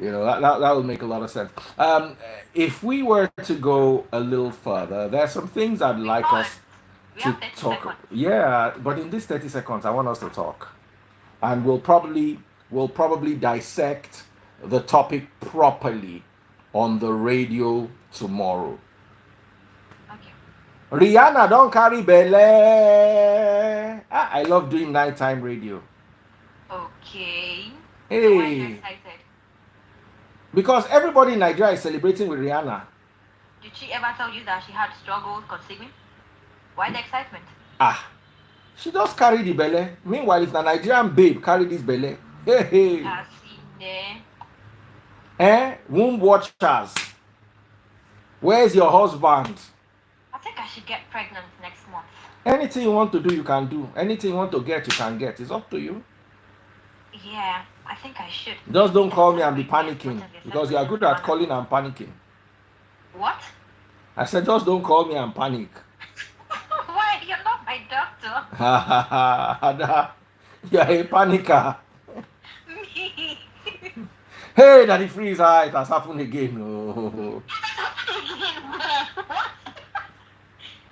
That would make a lot of sense. If we were to go a little further, there are some things I'd We like can't. us We to have 30 talk. seconds. Yeah, but in this 30 seconds, I want us to talk, and we'll probably dissect the topic properly on the radio tomorrow. Okay. Rihanna don't carry Belle. I love doing nighttime radio. Okay. So why are you Hey, excited? because everybody in Nigeria is celebrating with Rihanna. Did she ever tell you that she had struggles conceiving? Why the excitement? Ah, she just carry the belle. Meanwhile, if the Nigerian babe carry this belle, hey hey, As in there. womb watchers. Where's your husband? I think I should get pregnant next month. Anything you want to do, you can do. Anything you want to get, you can get. It's up to you. Yeah, I think I should. Just don't And call me and be celebrate me as much panicking as they're because you are celebrating good with the at others. calling and panicking. What? I said, just don't call me and panic. Why? You're not my doctor. Ha ha ha. Ada, you are a panicker. Me. Hey, Daddy Freeze, it has happened again. Oh.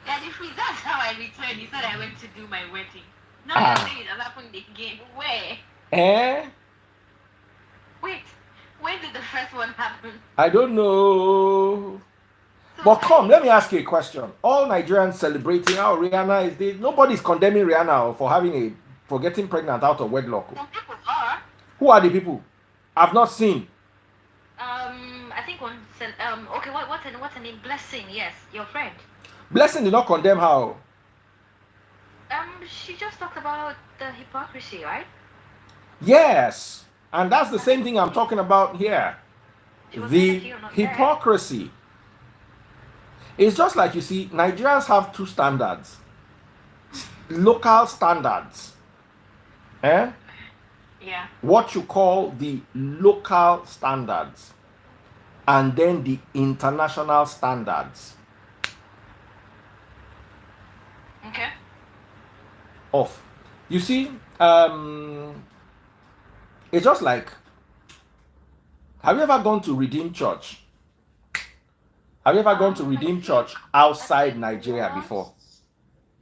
Daddy Free, that's how I returned. You said I went to do my wedding. Now you're Ah. saying it has happened again. Where? Eh? Wait, when did the first one happen? I don't know. So But when come, did let me this? ask you a question. All Nigerians celebrating how Rihanna is this. Nobody's condemning Rihanna for getting pregnant out of wedlock. Some people are. Who are the people? I've not seen. I think one said, okay, what's her name? Blessing, yes, your friend. Blessing did not condemn her. She just talked about the hypocrisy, right? Yes. And that's the same thing I'm talking about here. She was neither The here nor there. hypocrisy. It's just like you see, Nigerians have two standards. Local standards. Eh? Yeah. What you call the local standards. And then the international standards Okay. of. You see, it's just like, have you ever gone to Redeem Church? Have you ever gone to I Redeem think Church outside I think Nigeria before? once.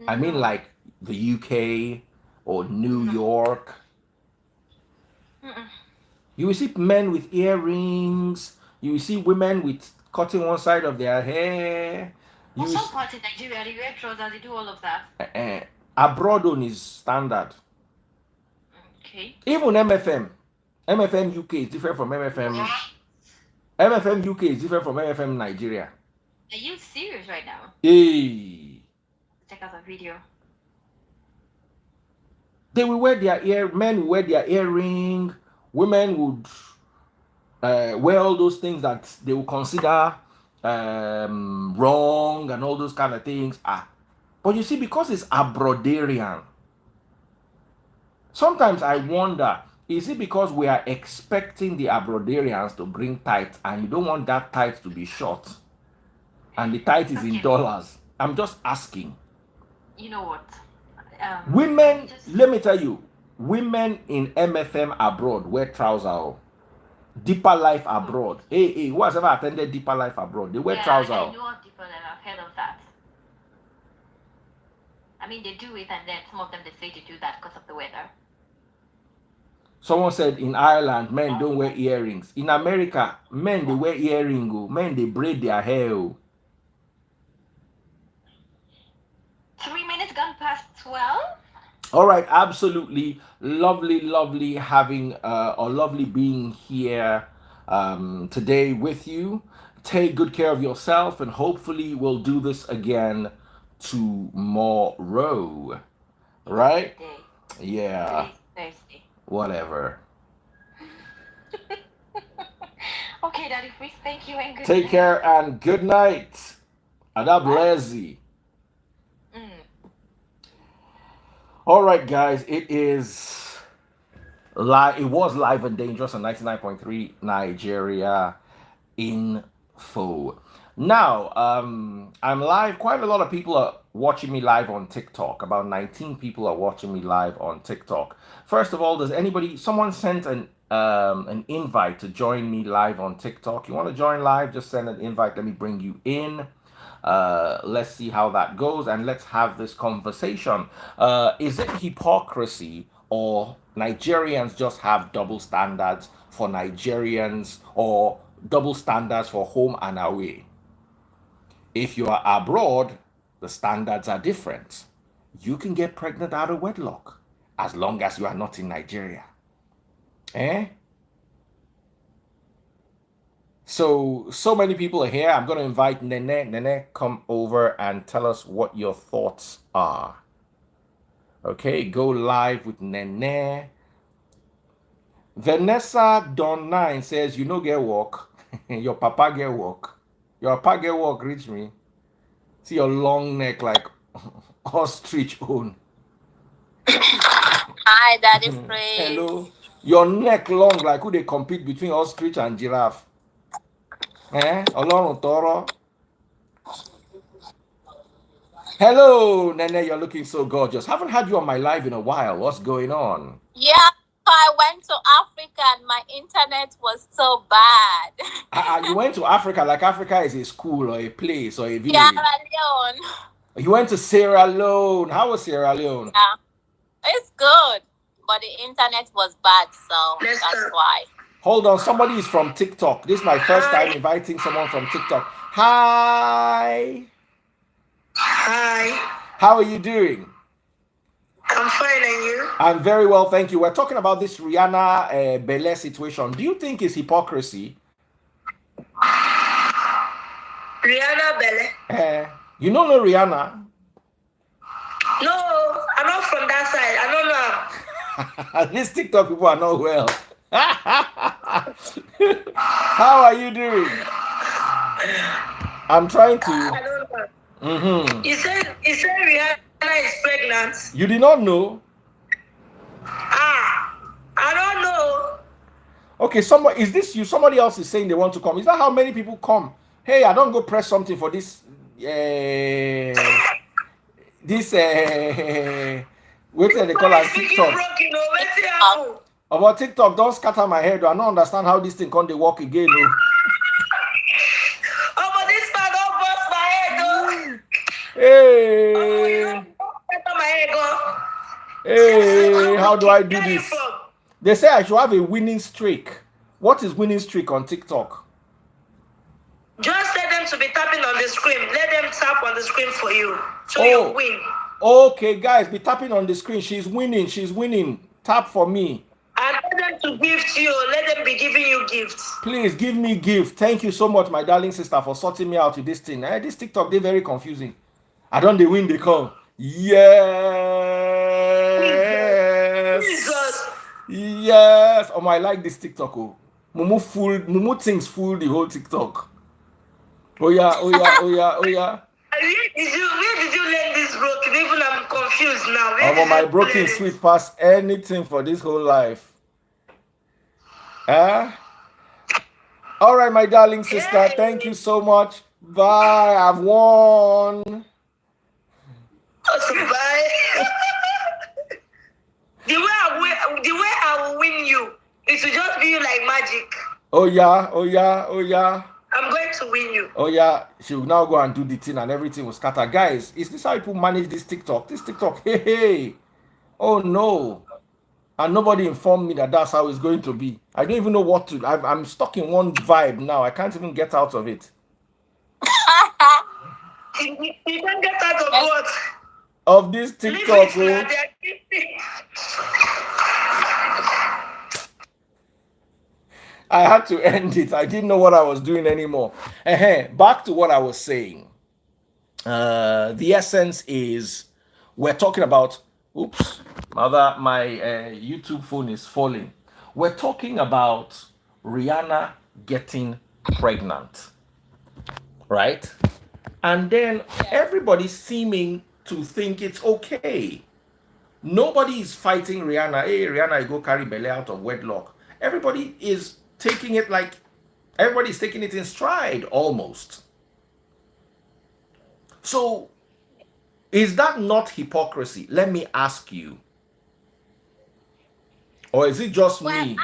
I mean, No. like the UK or New No. York. Mm-mm. You will see men with earrings. You will see women with cutting one side of their hair. You Well, will some parts in Nigeria, they wear trousers, they do all of that. abroad on is standard. Okay. Even MFM UK is different from MFM. MFM UK is different from MFM Nigeria. Are you serious right now? Hey, Check out the video. they will wear their men will wear their earring. Women would wear all those things that they will consider wrong and all those kind of things. But you see, because it's abroadarian, sometimes I wonder, is it because we are expecting the abroadarians to bring tithe and you don't want that tithe to be short? And the tithe is in Okay. dollars. I'm just asking. You know what? Women, let me tell you, women in MFM abroad wear trousers. Deeper Life Abroad. Hey, who has ever attended Deeper Life Abroad? They wear Yeah, trousers. I know of people that I've heard of that. I mean, they do it, and then some of them they say to do that because of the weather. Someone said in Ireland, men don't wear earrings. In America, men they wear earrings. Men they braid their hair. 3 minutes gone past 12. All right, absolutely lovely having or lovely being here today with you. Take good care of yourself, and hopefully we'll do this again tomorrow. Right? Today. Yeah. Today's Thursday. Whatever. Okay, Daddy Freeze, thank you and good Take night. care and good night. Adab Bye. lazy. Mm. All right, guys. It is live. It was live and dangerous on 99.3 Nigeria info. Now, I'm live. Quite a lot of people are watching me live on TikTok. About 19 people are watching me live on TikTok. First of all, does anybody? Someone sent an invite to join me live on TikTok. You want to join live? Just send an invite. Let me bring you in. Let's see how that goes and let's have this conversation. Is it hypocrisy or Nigerians just have double standards for Nigerians or double standards for home and away? If you are abroad, the standards are different. You can get pregnant out of wedlock as long as you are not in Nigeria. Eh? So many people are here. I'm going to invite Nene. Nene, come over and tell us what your thoughts are. Okay, go live with Nene. Vanessa Don 9 says, you know get work. Your papa get work. Your papa get work, reach me. See your long neck like ostrich own. Hi, Daddy Free. Hello. Your neck long like who they compete between ostrich and giraffe. Ọlọ́run tọrọ. Hello, Nene, you're looking so gorgeous. Haven't had you on my live in a while. What's going on? Yeah, I went to Africa and my internet was so bad. You went to Africa like Africa is a school or a place or a village. Sierra Leone. You went to Sierra Leone. How was Sierra Leone? Yeah, it's good, but the internet was bad, so that's why. Hold on, somebody is from TikTok. This is my first time inviting someone from TikTok. Hi. Hi. How are you doing? I'm fine, and you? I'm very well, thank you. We're talking about this Rihanna Belle situation. Do you think it's hypocrisy? Rihanna Belle? You don't know Rihanna? No, I'm not from that side. I don't know. These TikTok people are not well. How are you doing? I'm trying to. I don't know. Mm-hmm. You said Rihanna is pregnant. You did not know? I don't know. Okay, is this you? Somebody else is saying they want to come. Is that how many people come? Hey, I don't go press something for this. Wait till they call on TikTok. About TikTok, don't scatter my head. I don't understand how this thing can they work again. No? Oh, but this man don't bust my head, though. Hey. Oh, you don't scatter my head, go. Hey, how do I do this? They say I should have a winning streak. What is winning streak on TikTok? Just let them to be tapping on the screen. Let them tap on the screen for you. So you win. Okay, guys, be tapping on the screen. She's winning. She's winning. Tap for me. And let them to gift you. Let them be giving you gifts. Please give me gift. Thank you so much, my darling sister, for sorting me out with this thing. This TikTok, they're very confusing. I don't they win, they come. Yes. Jesus. Yes. Oh, I like this TikTok. Oh. Mumu things fool the whole TikTok. Oh yeah. Where did you learn this broken? Even I'm confused now. My broken sweet past anything for this whole life. All right, my darling sister. Thank you so much. Bye. I've won. Bye. the way I will win you is to just be like magic. Oh yeah. I'm going to win you. Oh yeah, she will now go and do the thing and everything will scatter. Guys, is this how people manage this TikTok? This TikTok, hey. Oh no. And nobody informed me that that's how it's going to be. I don't even know what to. I'm stuck in one vibe now. I can't even get out of it. You can't get out of what? Of this TikTok. I had to end it. I didn't know what I was doing anymore. Back to what I was saying. The essence is we're talking about. Oops, my YouTube phone is falling. We're talking about Rihanna getting pregnant, right? And then everybody's seeming to think it's okay. Nobody is fighting Rihanna. Hey, Rihanna, you go carry Belle out of wedlock. Everybody is taking it like everybody's taking it in stride almost. So is that not hypocrisy? Let me ask you. Or is it just me? I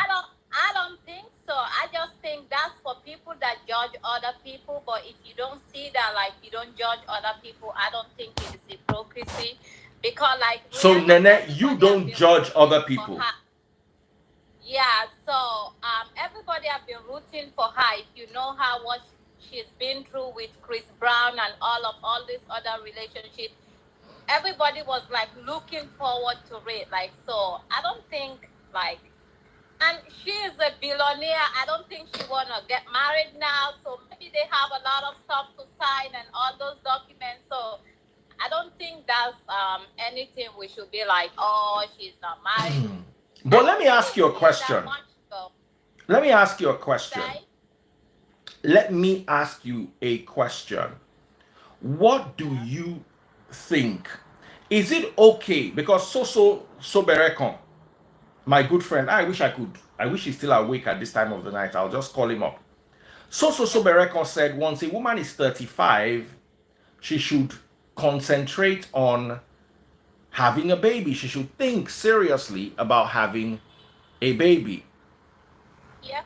So I just think that's for people that judge other people. But if you don't see that, like you don't judge other people, I don't think it is hypocrisy. Because like So Rihanna, Nene, you everybody have don't been judge other rooting for people. her. Yeah, so everybody have been rooting for her. If you know how what she's been through with Chris Brown and all these other relationships, everybody was like looking forward to it. Like, so I don't think like, and she is a billionaire. I don't think she wanna get married now. So maybe they have a lot of stuff to sign and all those documents. So I don't think that's anything we should be like, oh, she's not married. But And let me she ask you didn't a feel that question. much though. Let me ask you a question. Say, Let me ask you a question. What do you think? Is it okay? Because Soberekon, my good friend, I wish he's still awake at this time of the night. I'll just call him up. Soberekon said once a woman is 35, she should concentrate on having a baby. She should think seriously about having a baby. yeah.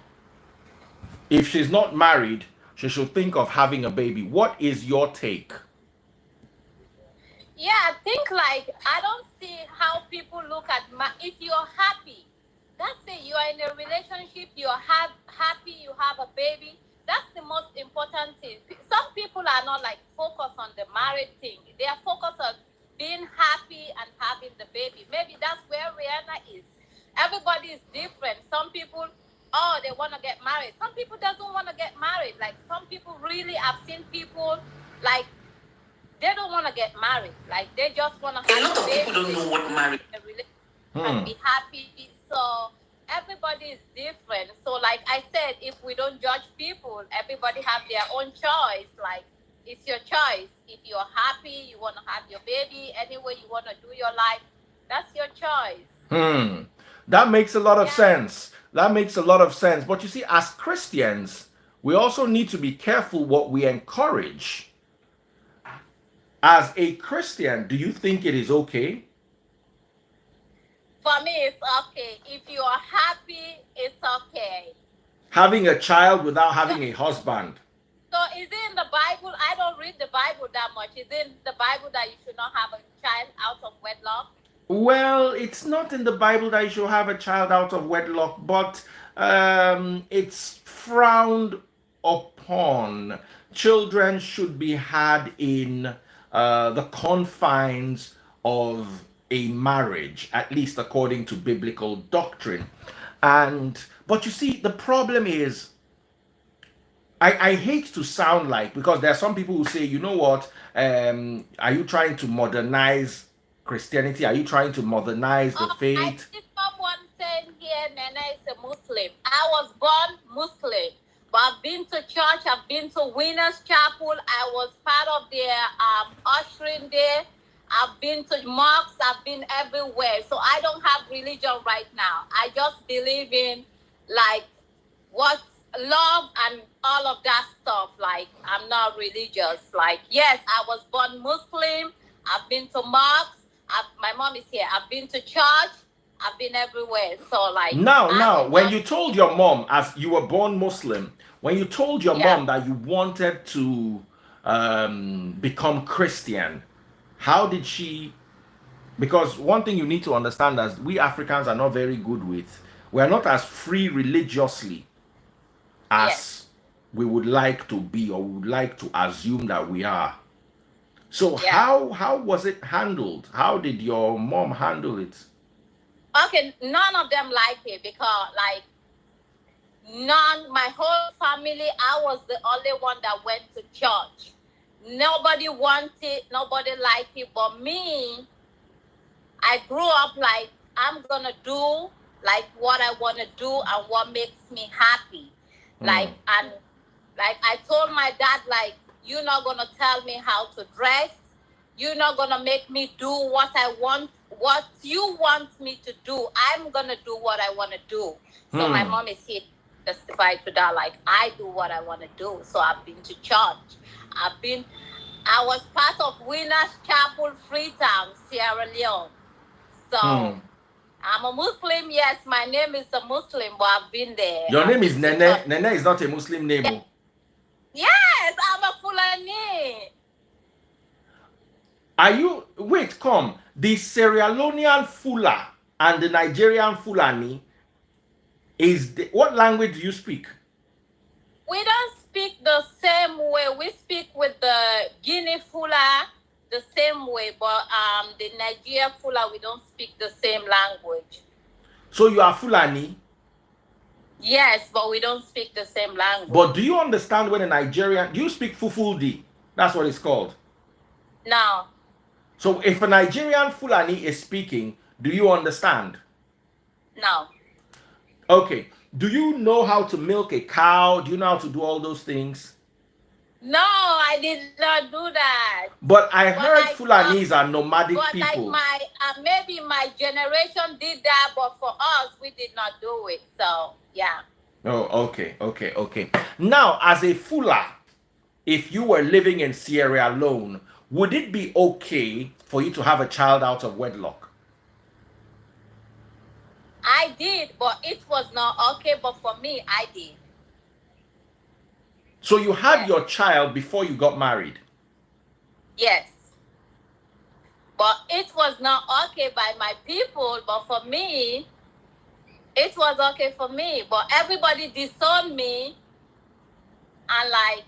If she's not married, she should think of having a baby. What is your take? Yeah, I think like I don't see how people look at if you're happy, that's it. You are in a relationship, you're happy, you have a baby. That's the most important thing. Some people are not like focused on the married thing. They are focused on being happy and having the baby. Maybe that's where Rihanna is. Everybody is different. Some people, oh, they want to get married. Some people doesn't want to get married. Like some people really, I've seen people like they don't want to get married. Like they just want to A have lot a of baby. people don't know what marriage. A relationship and be happy. So everybody is different. So like I said, if we don't judge people, everybody have their own choice. Like it's your choice. If you're happy, you want to have your baby, any way you want to do your life, that's your choice. That makes a lot of Yeah. sense. That makes a lot of sense. But you see, as Christians, we also need to be careful what we encourage. As a Christian, do you think it is okay? For me, it's okay. If you are happy, it's okay. Having a child without having a husband. So is it in the Bible? I don't read the Bible that much. Is it in the Bible that you should not have a child out of wedlock? Well, it's not in the Bible that you should have a child out of wedlock, but it's frowned upon. Children should be had in the confines of a marriage, at least according to biblical doctrine. But you see, the problem is, I hate to sound like, because there are some people who say, you know what, are you trying to modernize Christianity? Are you trying to modernize the Oh, I faith? see someone saying here, Nana is a Muslim. I was born Muslim, but I've been to church. I've been to Winners Chapel. I was part of their ushering there. I've been to mosques. I've been everywhere. So I don't have religion right now. I just believe in like what's love and all of that stuff. Like I'm not religious. Like yes, I was born Muslim. I've been to mosques. My mom is here. I've been to church. I've been everywhere. So like Now, when you told your mom, as you were born Muslim, when you told your Yeah. mom that you wanted to become Christian, how did she? Because one thing you need to understand is we Africans are not very good with. We are not as free religiously as Yes. we would like to be, or we would like to assume that we are. So Yeah. how was it handled? How did your mom handle it? Okay, none of them like it because like my whole family, I was the only one that went to church. Nobody wanted, nobody liked it, but me, I grew up like I'm gonna do like what I wanna do and what makes me happy. Like and like I told my dad, like, you're not gonna tell me how to dress, you're not gonna make me do what I want, what you want me to do. I'm gonna do what I wanna do. So my mom is here to testify to that, like I do what I wanna do. So I've been to church. I was part of Winners Chapel, Freetown, Sierra Leone. So I'm a Muslim. Yes, my name is a Muslim, but I've been there. Your I've name is been to Nene. church. Nene is not a Muslim name. Oh. Yes, I'm a Fulani. Are you, wait, come. The Sierra Leonean Fula and the Nigerian Fulani what language do you speak? We don't speak the same way. We speak with the Guinea Fula the same way, but the Nigeria Fula, we don't speak the same language. So you are Fulani? Yes, but we don't speak the same language. But do you understand when a Nigerian, do you speak Fufuldi? That's what it's called. No. So if a Nigerian Fulani is speaking, do you understand? No. Okay. Do you know how to milk a cow? Do you know how to do all those things? No, I did not do that. But I heard Fulanis are nomadic but people. Like maybe my generation did that, but for us, we did not do it. So, yeah. Oh, okay. Now, as a Fula, if you were living in Sierra Leone, would it be okay for you to have a child out of wedlock? I did, but it was not okay. But for me, I did. So you had your child before you got married? Yes. But it was not okay by my people. But for me, it was okay for me. But everybody disowned me. And like,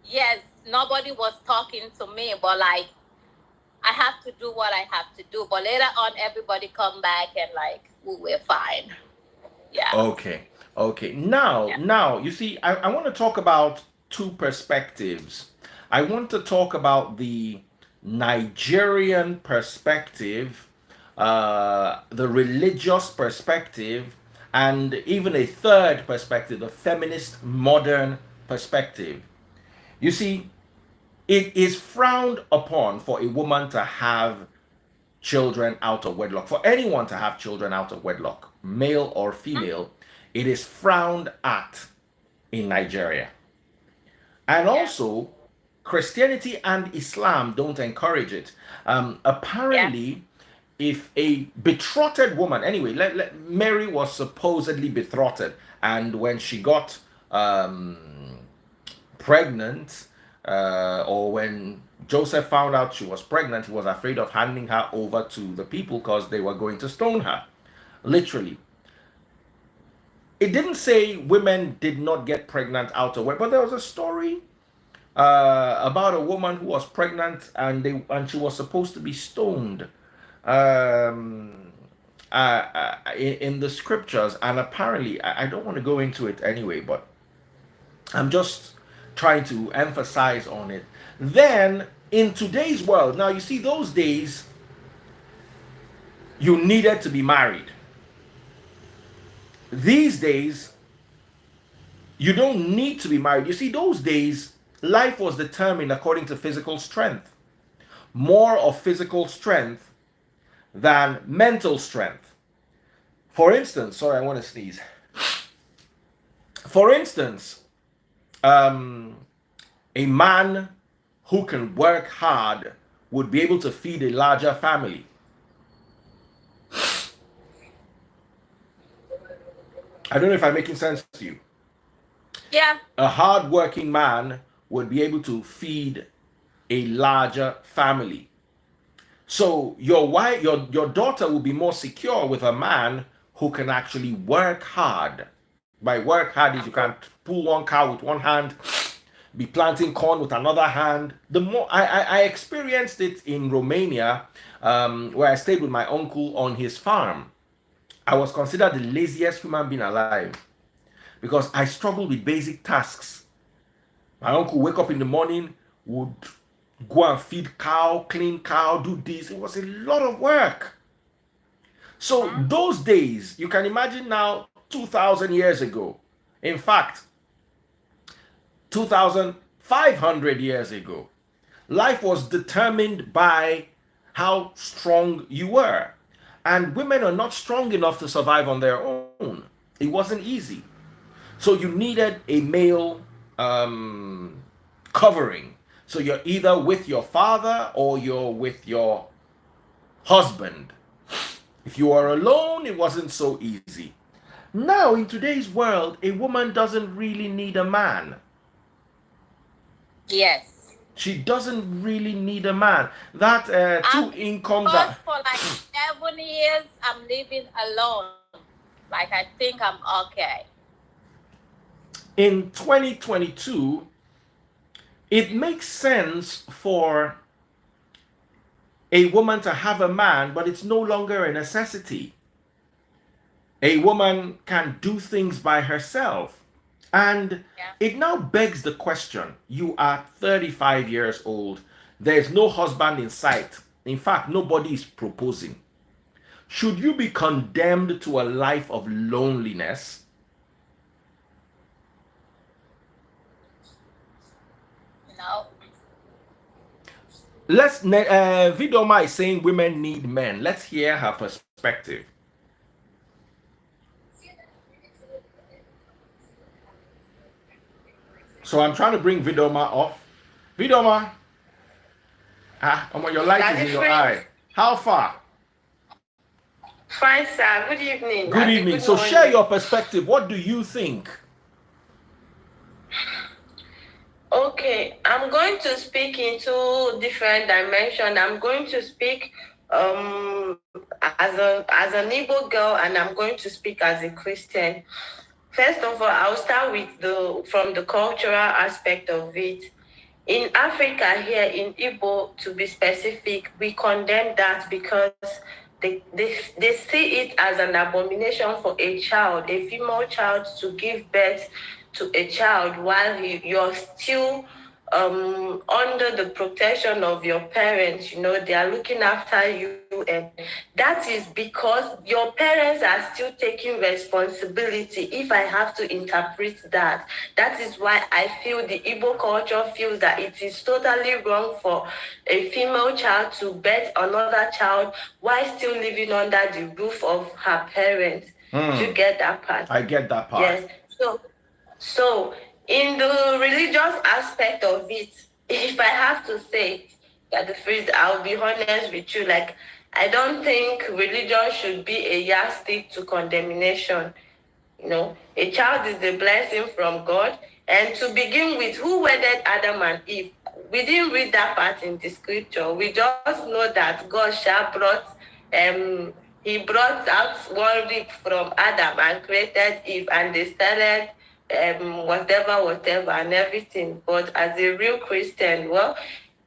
yes, nobody was talking to me. But like, I have to do what I have to do. But later on, everybody come back and like, we were fine. Yeah. Okay. Now, you see, I want to talk about two perspectives. I want to talk about the Nigerian perspective, the religious perspective, and even a third perspective, the feminist modern perspective. You see, it is frowned upon for a woman to have children out of wedlock, for anyone to have children out of wedlock, male or female. It is frowned at in Nigeria. And also, Christianity and Islam don't encourage it. Apparently, if a betrothed woman, anyway, Mary was supposedly betrothed, and when she got pregnant, or when Joseph found out she was pregnant, he was afraid of handing her over to the people because they were going to stone her, literally. It didn't say women did not get pregnant out of wedlock, but there was a story about a woman who was pregnant and she was supposed to be stoned in the scriptures. And apparently, I don't want to go into it anyway, but I'm just trying to emphasize on it. Then in today's world, now you see, those days you needed to be married. These days, you don't need to be married. You see, those days, life was determined according to physical strength. More of physical strength than mental strength. For instance, sorry, I want to sneeze. For instance, a man who can work hard would be able to feed a larger family. I don't know if I'm making sense to you. Yeah. A hard-working man would be able to feed a larger family. So your wife, your daughter will be more secure with a man who can actually work hard. By work hard is you can pull one cow with one hand, be planting corn with another hand. The more I experienced it in Romania, where I stayed with my uncle on his farm. I was considered the laziest human being alive because I struggled with basic tasks. My uncle would wake up in the morning, would go and feed cow, clean cow, do this. It was a lot of work. So those days, you can imagine now, 2,000 years ago. In fact, 2,500 years ago, life was determined by how strong you were. And women are not strong enough to survive on their own. It wasn't easy. So you needed a male covering. So you're either with your father or you're with your husband. If you are alone, it wasn't so easy. Now, in today's world, a woman doesn't really need a man. Yes. She doesn't really need a man. That I've two been incomes divorced are. for like 7 years. I'm living alone. Like I think I'm okay. In 2022, it makes sense for a woman to have a man, but it's no longer a necessity. A woman can do things by herself. And Yeah. it now begs the question, you are 35 years old, there's no husband in sight. In fact, nobody is proposing. Should you be condemned to a life of loneliness? No. Vidoma is saying women need men. Let's hear her perspective. So I'm trying to bring Vidoma off. Vidoma, your light is in your eye. How far? Fine, sir. Good evening. Good Abi, evening. good So share morning. your perspective. What do you think? Okay, I'm going to speak into different dimension. I'm going to speak as an Igbo girl, and I'm going to speak as a Christian. First of all, I'll start with from the cultural aspect of it. In Africa, here in Igbo, to be specific, we condemn that because they see it as an abomination for a child, a female child, to give birth to a child while you're still under the protection of your parents. They are looking after you, and that is because your parents are still taking responsibility. If I have to interpret that is why I feel the Igbo culture feels that it is totally wrong for a female child to birth another child while still living under the roof of her parents. Do you get that part? I get that part. Yes. So in the religious aspect of it, if I have to say that the phrase, I'll be honest with you, like I don't think religion should be a yardstick to condemnation. A child is a blessing from God. And to begin with, who wedded Adam and Eve? We didn't read that part in the scripture. We just know that God shall he brought out one rib from Adam and created Eve, and they started whatever and everything. But as a real Christian, well,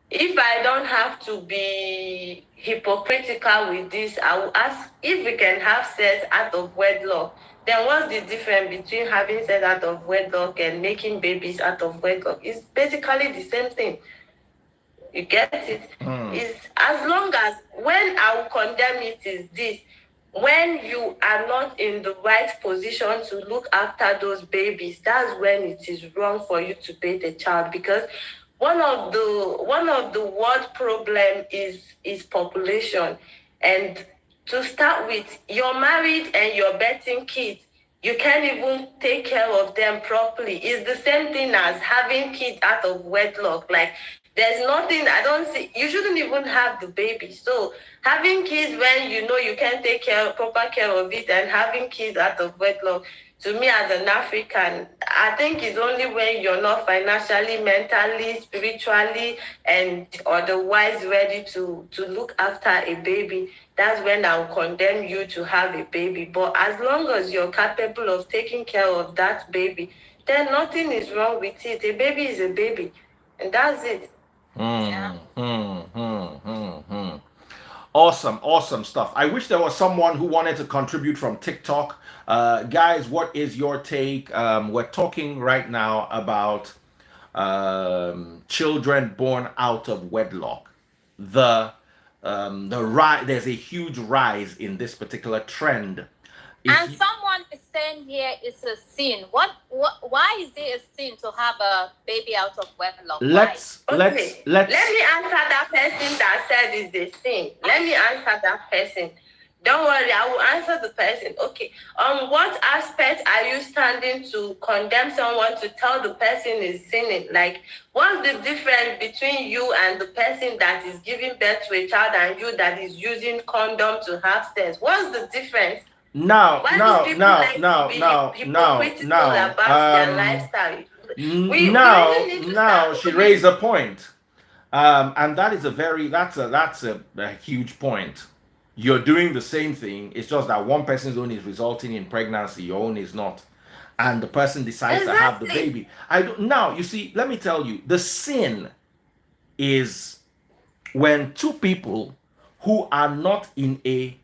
if I don't have to be hypocritical with this, I will ask if we can have sex out of wedlock. Then what's the difference between having sex out of wedlock and making babies out of wedlock? It's basically the same thing. You get it? It's as long as when I will condemn it is this. When you are not in the right position to look after those babies, that's when it is wrong for you to pay the child, because one of the world problem is population. And to start with, you're married and you're birthing kids. You can't even take care of them properly. It's the same thing as having kids out of wedlock. Like, there's nothing, I don't see, you shouldn't even have the baby. So having kids when you know you can't take proper care of it, and having kids out of wedlock, to me as an African, I think it's only when you're not financially, mentally, spiritually, and otherwise ready to look after a baby. That's when I'll condemn you to have a baby. But as long as you're capable of taking care of that baby, then nothing is wrong with it. A baby is a baby, and that's it. Yeah. Awesome stuff. I wish there was someone who wanted to contribute from TikTok. Guys, what is your take? We're talking right now about children born out of wedlock. There's a huge rise in this particular trend. And someone is saying here it's a sin. Why is it a sin to have a baby out of wedlock? Let me answer that person that said it's a sin. Let me answer that person. Don't worry, I will answer the person. Okay. On what aspect are you standing to condemn someone to tell the person is sinning? Like, what's the difference between you and the person that is giving birth to a child and you that is using condom to have sex? What's the difference? Now, Why do now, people now, like to now, be now, now, hypocritical now, about their lifestyle? We now, really need to now, start she looking raised a point. And that is a very that's a huge point. You're doing the same thing. It's just that one person's own is resulting in pregnancy, your own is not, and the person decides to have the exactly. baby. I don't now. You see, let me tell you, the sin is when two people who are not in a.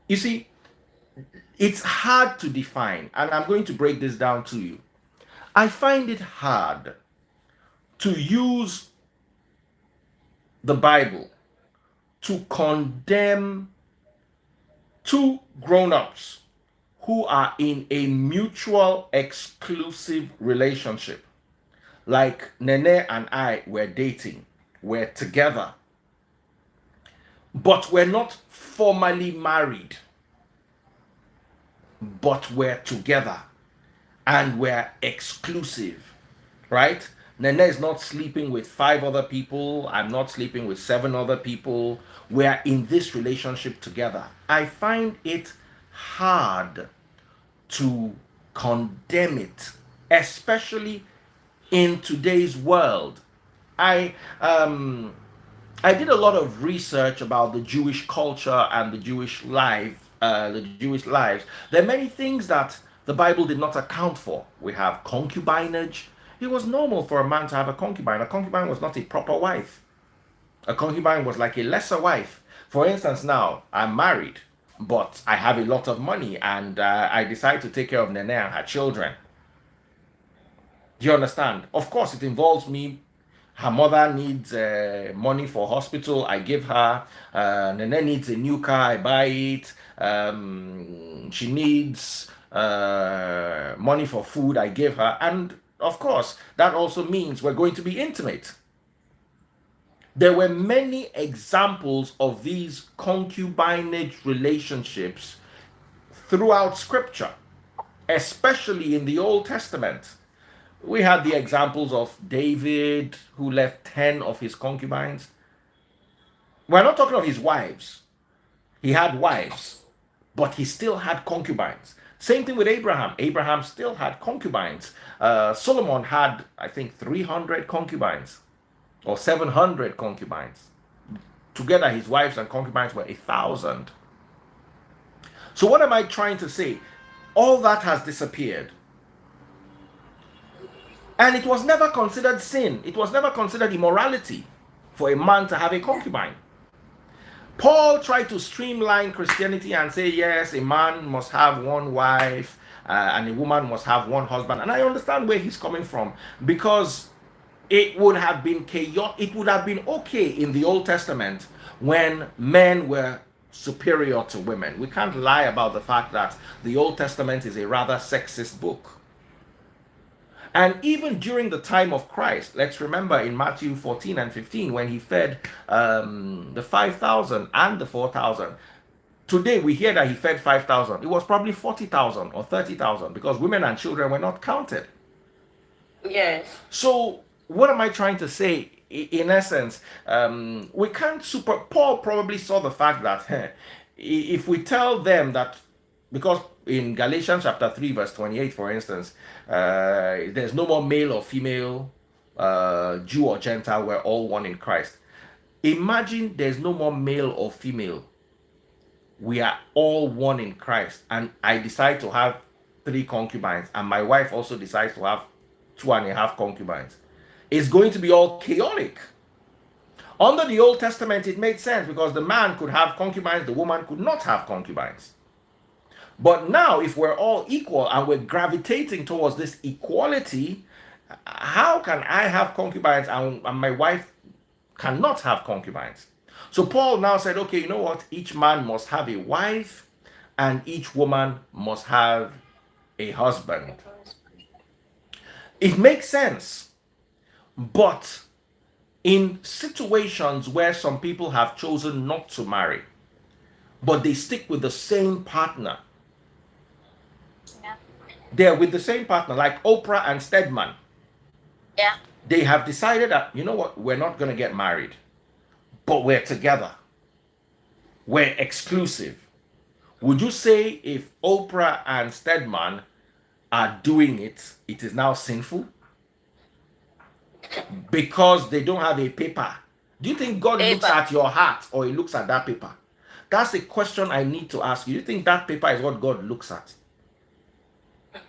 You see, it's hard to define, and I'm going to break this down to you. I find it hard to use the Bible to condemn two grown-ups who are in a mutual exclusive relationship. Like Nene and I were dating, we're together, but we're not formally married, but we're together and we're exclusive, right? Nene is not sleeping with 5 other people. I'm not sleeping with 7 other people. We're in this relationship together. I find it hard to condemn it, especially in today's world. I um I did a lot of research about the Jewish culture and the Jewish life, the Jewish lives. There are many things that the Bible did not account for. We have concubinage. It was normal for a man to have a concubine. A concubine was not a proper wife. A concubine was like a lesser wife. For instance, now I'm married, but I have a lot of money and I decide to take care of Nene and her children. Do you understand? Of course, it involves me. Her mother needs money for hospital. I give her. Nene needs a new car. I buy it. She needs money for food. I give her. And of course, that also means we're going to be intimate. There were many examples of these concubinage relationships throughout Scripture, especially in the Old Testament. We had the examples of David, who left 10 of his concubines. We're not talking of his wives. He had wives, but he still had concubines. Same thing with Abraham. Abraham still had concubines. Solomon had, I think, 300 concubines or 700 concubines. Together, his wives and concubines were 1,000. So, what am I trying to say? All that has disappeared. And it was never considered sin. It was never considered immorality for a man to have a concubine. Paul tried to streamline Christianity and say, yes, a man must have one wife and a woman must have one husband. And I understand where he's coming from, because it would have been chaotic. It would have been okay in the Old Testament when men were superior to women. We can't lie about the fact that the Old Testament is a rather sexist book. And even during the time of Christ, let's remember in Matthew 14 and 15, when he fed the 5,000 and the 4,000. Today we hear that he fed 5,000. It was probably 40,000 or 30,000, because women and children were not counted. Yes. So what am I trying to say? In essence, we can't Paul probably saw the fact that if we tell them that, because in Galatians chapter 3 verse 28, for instance, there's no more male or female, Jew or Gentile, we're all one in Christ. Imagine there's no more male or female. We are all one in Christ. And I decide to have 3 concubines, and my wife also decides to have 2.5 concubines. It's going to be all chaotic. Under the Old Testament, it made sense because the man could have concubines, the woman could not have concubines. But now, if we're all equal and we're gravitating towards this equality, how can I have concubines and my wife cannot have concubines? So Paul now said, okay, you know what? Each man must have a wife and each woman must have a husband. It makes sense. But in situations where some people have chosen not to marry, but they stick with the same partner. Yeah. They're with the same partner, like Oprah and Stedman. Yeah. They have decided that, you know what, we're not going to get married, but we're together. We're exclusive. Would you say if Oprah and Stedman are doing it, it is now sinful? Because they don't have a paper. Do you think God looks Paper. at your heart or he looks at that paper? That's a question I need to ask you. Do you think that paper is what God looks at?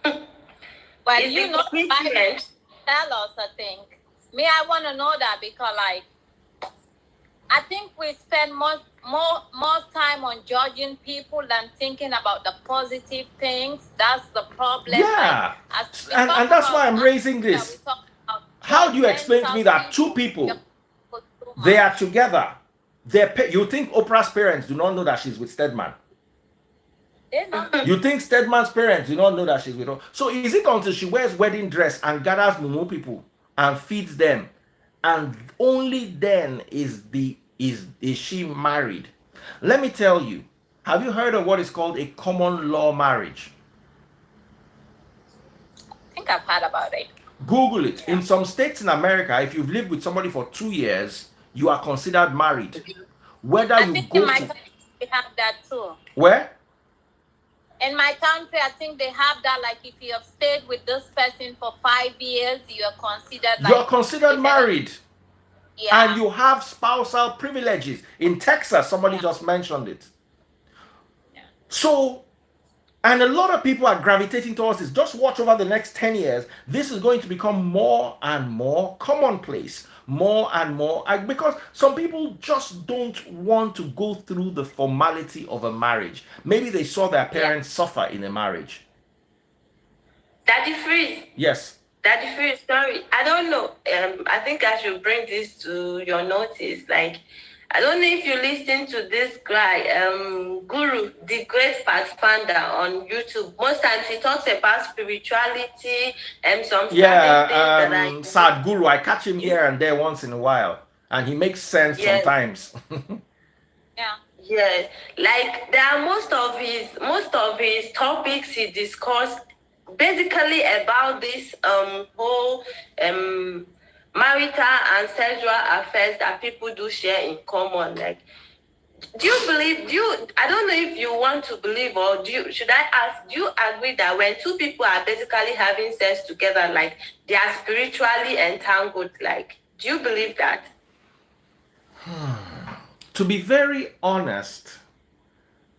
Well, Is you it know, the Bible different? tell us a thing. Me, I want to know that because, like, I think we spend more time on judging people than thinking about the positive things. That's the problem. Yeah. Like, as we And talk that's about why I'm raising that, we this. talk about How do you explain to me that two people, they are together? You think Oprah's parents do not know that she's with Stedman? They know. You think Stedman's parents do not know that she's with her? So is it until she wears wedding dress and gathers mumu people and feeds them, and only then is she married? Let me tell you. Have you heard of what is called a common law marriage? I think I've heard about it. Google it. Yeah. In some states in America, if you've lived with somebody for 2 years, you are considered married. Whether I you think go in my to country we have that too. where? In my country, I think they have that. Like, if you have stayed with this person for 5 years, you are considered like You're considered married. Yeah. And you have spousal privileges. In Texas, somebody just mentioned it. Yeah. So, and a lot of people are gravitating towards this. Just watch over the next 10 years. This is going to become more and more commonplace. More and more. Because some people just don't want to go through the formality of a marriage. Maybe they saw their parents suffer in a marriage. Daddy Freeze. Yes. Daddy Freeze, sorry. I don't know. I think I should bring this to your notice. Like, I don't know if you listen to this guy, Guru, the great pathfinder on YouTube. Most times he talks about spirituality and some things that I Sadhguru. I catch him here and there once in a while, and he makes sense sometimes. Yeah. Yes, like there are most of his topics he discussed basically about this whole marital and sexual affairs that people do share in common. Like, I don't know if you want to believe, or should I ask, do you agree that when two people are basically having sex together, like, they are spiritually entangled? Like, do you believe that? To be very honest,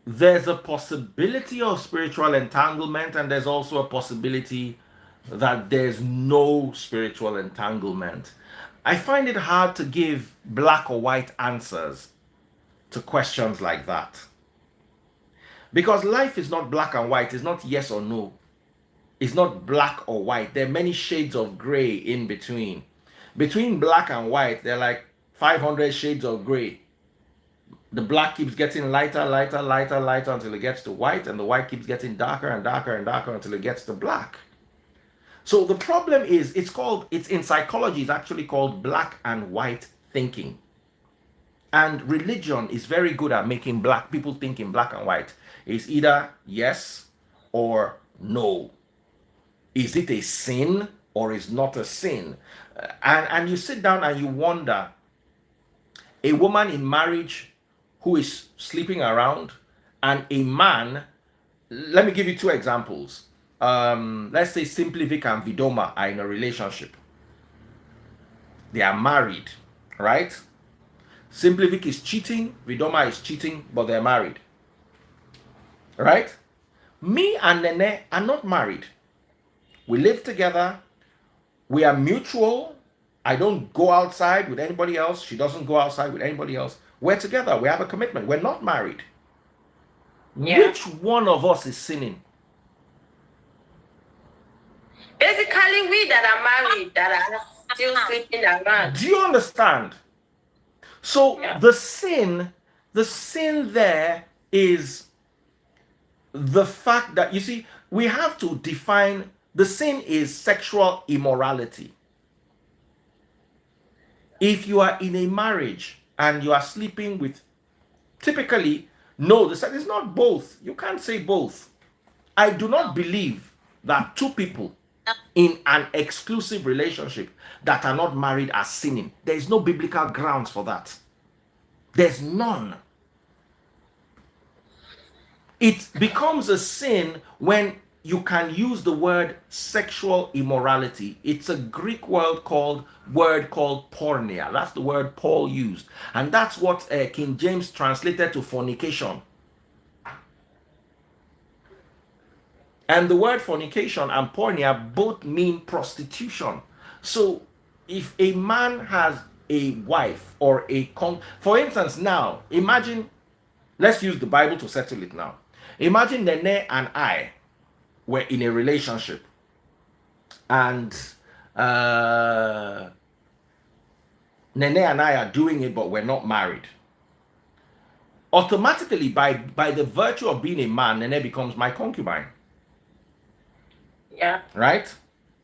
there's a possibility of spiritual entanglement, and there's also a possibility that there's no spiritual entanglement. I find it hard to give black or white answers to questions like that. Because life is not black and white, it's not yes or no. It's not black or white. There are many shades of gray in between. Between black and white, there are like 500 shades of gray. The black keeps getting lighter, lighter, lighter, lighter until it gets to white, and the white keeps getting darker and darker and darker until it gets to black. So the problem is, it's in psychology, it's actually called black and white thinking. And religion is very good at making black people think in black and white. It's either yes or no. Is it a sin or is not a sin? And you sit down and you wonder, a woman in marriage who is sleeping around, and a man, let me give you two examples. Let's say Simply Vic and Vidoma are in a relationship. They are married, right? Simply Vic is cheating, Vidoma is cheating, but they're married. Right? Me and Nene are not married. We live together. We are mutual. I don't go outside with anybody else. She doesn't go outside with anybody else. We're together. We have a commitment. We're not married. Yeah. Which one of us is sinning? Basically, we that are married, that are still sleeping around. Do you understand? So the sin there is the fact that, you see, we have to define, the sin is sexual immorality. If you are in a marriage and you are sleeping with, typically, No, they said it's not both. You can't say both. I do not No. believe that two people No. in an exclusive relationship that are not married are sinning. There is no biblical grounds for that. There's none. It becomes a sin when you can use the word sexual immorality. It's a Greek word called porneia. That's the word Paul used, and that's what King James translated to fornication. And the word fornication and porneia both mean prostitution. So if a man has a wife or for instance, now imagine, let's use the Bible to settle it now. Imagine Nene and I were in a relationship, and Nene and I are doing it, but we're not married. Automatically, by the virtue of being a man, Nene becomes my concubine. Yeah. Right?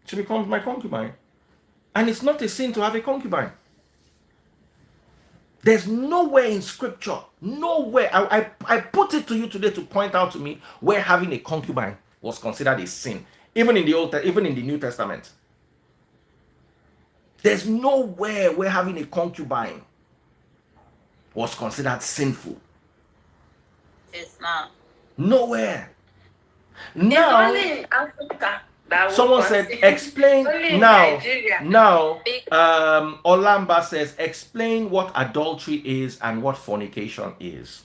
She becomes my concubine. And it's not a sin to have a concubine. There's nowhere in scripture, nowhere. I put it to you today to point out to me where having a concubine was considered a sin, even in the New Testament. There's nowhere where having a concubine was considered sinful. It's not. Nowhere. It's Now, only in Africa that someone said, explain only in now. Nigeria. Now, Olamba says, explain what adultery is and what fornication is.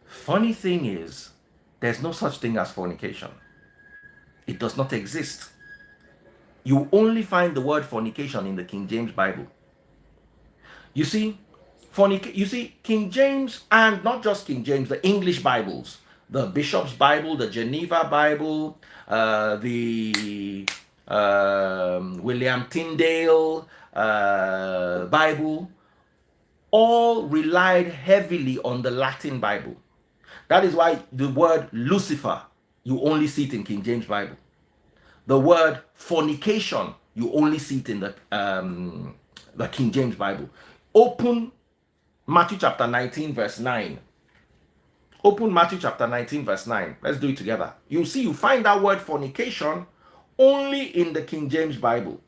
Funny thing is, there's no such thing as fornication. It does not exist. You only find the word fornication in the King James Bible. You see, King James, and not just King James, the English Bibles, the Bishop's Bible, the Geneva Bible, the William Tyndale Bible, all relied heavily on the Latin Bible. That is why the word Lucifer, you only see it in King James Bible. The word fornication, you only see it in the King James Bible. Open Matthew chapter 19, verse 9. Open Matthew chapter 19, verse 9. Let's do it together. You see, you find that word fornication only in the King James Bible.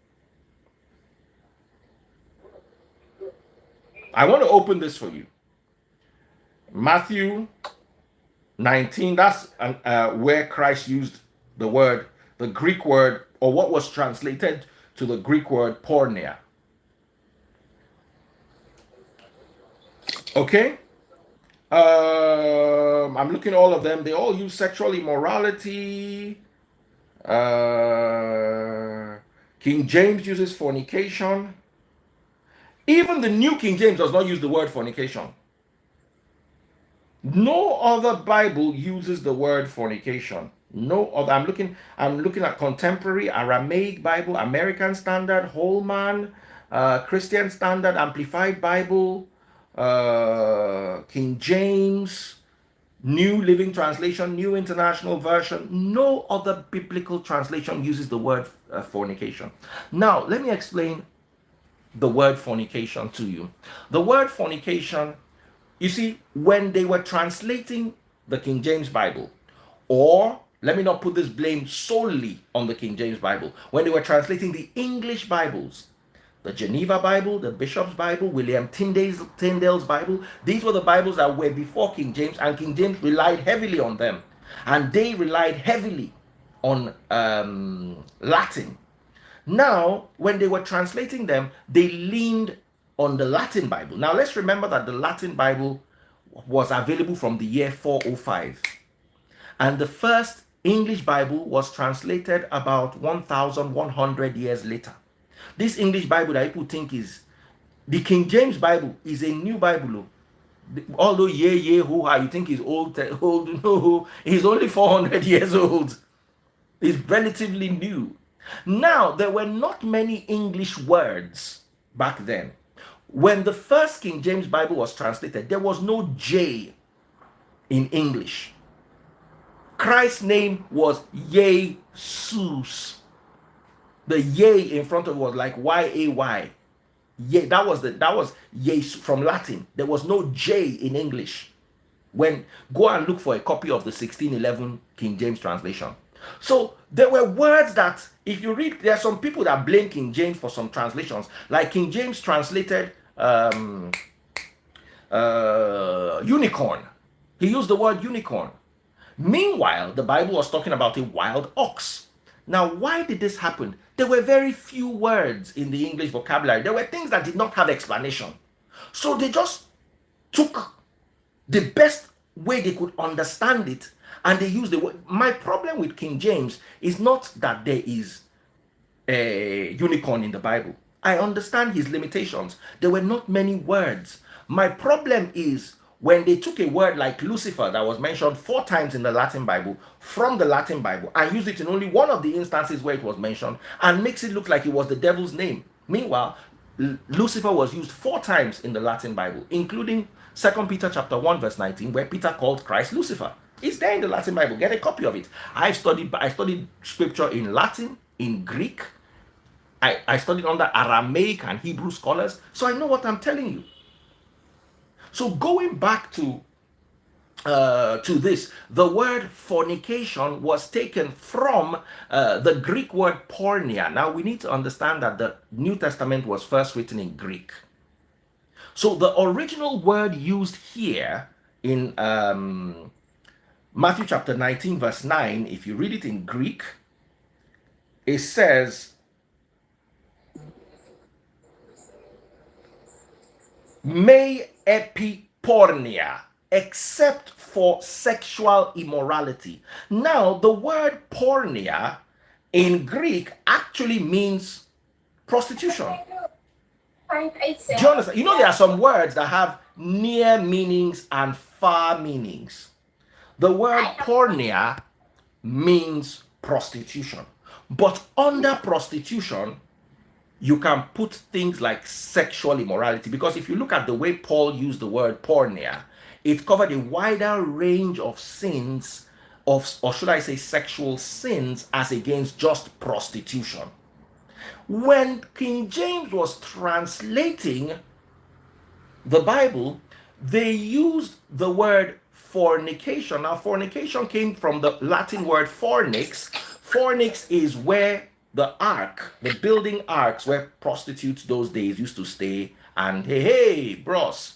I want to open this for you. Matthew 19, that's where Christ used the Greek word, or what was translated to the Greek word porneia. Okay? I'm looking at all of them. They all use sexual immorality. King James uses fornication. Even the New King James does not use the word fornication. No other Bible uses the word fornication. No other. I'm looking at contemporary Aramaic Bible, American Standard, Holman, Christian Standard, Amplified Bible, King James, New Living Translation, New International Version. No other biblical translation uses the word fornication. Now, let me explain the word fornication to you. The word fornication, you see, when they were translating the King James Bible, or let me not put this blame solely on the King James Bible, when they were translating the English Bibles, the Geneva Bible, the Bishop's Bible, William Tyndale's Bible, these were the Bibles that were before King James, and King James relied heavily on them. And they relied heavily on Latin. Now, when they were translating them, they leaned on the Latin Bible. Now, let's remember that the Latin Bible was available from the year 405. And the first English Bible was translated about 1,100 years later. This English Bible that people think is the King James Bible is a new Bible. Although you think is old, no, he's only 400 years old. It's relatively new. Now, there were not many English words back then. When the first King James Bible was translated, there was no J in English. Christ's name was Jesus. The yea in front of it was like Y-A-Y. Yeah, that was Jesus from Latin. There was no J in English. When go and look for a copy of the 1611 King James translation. So there were words that, if you read, there are some people that blame King James for some translations, like King James translated unicorn. He used the word unicorn. Meanwhile, the Bible was talking about a wild ox. Now, why did this happen? There were very few words in the English vocabulary. There were things that did not have explanation. So they just took the best way they could understand it, and they used the word. My problem with King James is not that there is a unicorn in the Bible. I understand his limitations. There were not many words. My problem is when they took a word like Lucifer that was mentioned 4 times in the Latin Bible from the Latin Bible and used it in only one of the instances where it was mentioned and makes it look like it was the devil's name. Meanwhile, Lucifer was used 4 times in the Latin Bible, including 2 Peter chapter 1 verse 19, where Peter called Christ Lucifer. It's there in the Latin Bible. Get a copy of it. I studied scripture in Latin, in Greek. I studied under Aramaic and Hebrew scholars, so I know what I'm telling you. So going back to this, the word fornication was taken from the Greek word porneia. Now we need to understand that the New Testament was first written in Greek. So the original word used here in Matthew chapter 19 verse 9, if you read it in Greek, it says, me epiporneia, except for sexual immorality. Now, the word porneia in Greek actually means prostitution. Do you understand? You know, there are some words that have near meanings and far meanings. The word porneia means prostitution. But under prostitution, you can put things like sexual immorality, because if you look at the way Paul used the word porneia, it covered a wider range of sins, or should I say sexual sins, as against just prostitution. When King James was translating the Bible, they used the word fornication. Now, fornication came from the Latin word fornix. Fornix is where the ark, the building arks where prostitutes those days used to stay, and hey, bros,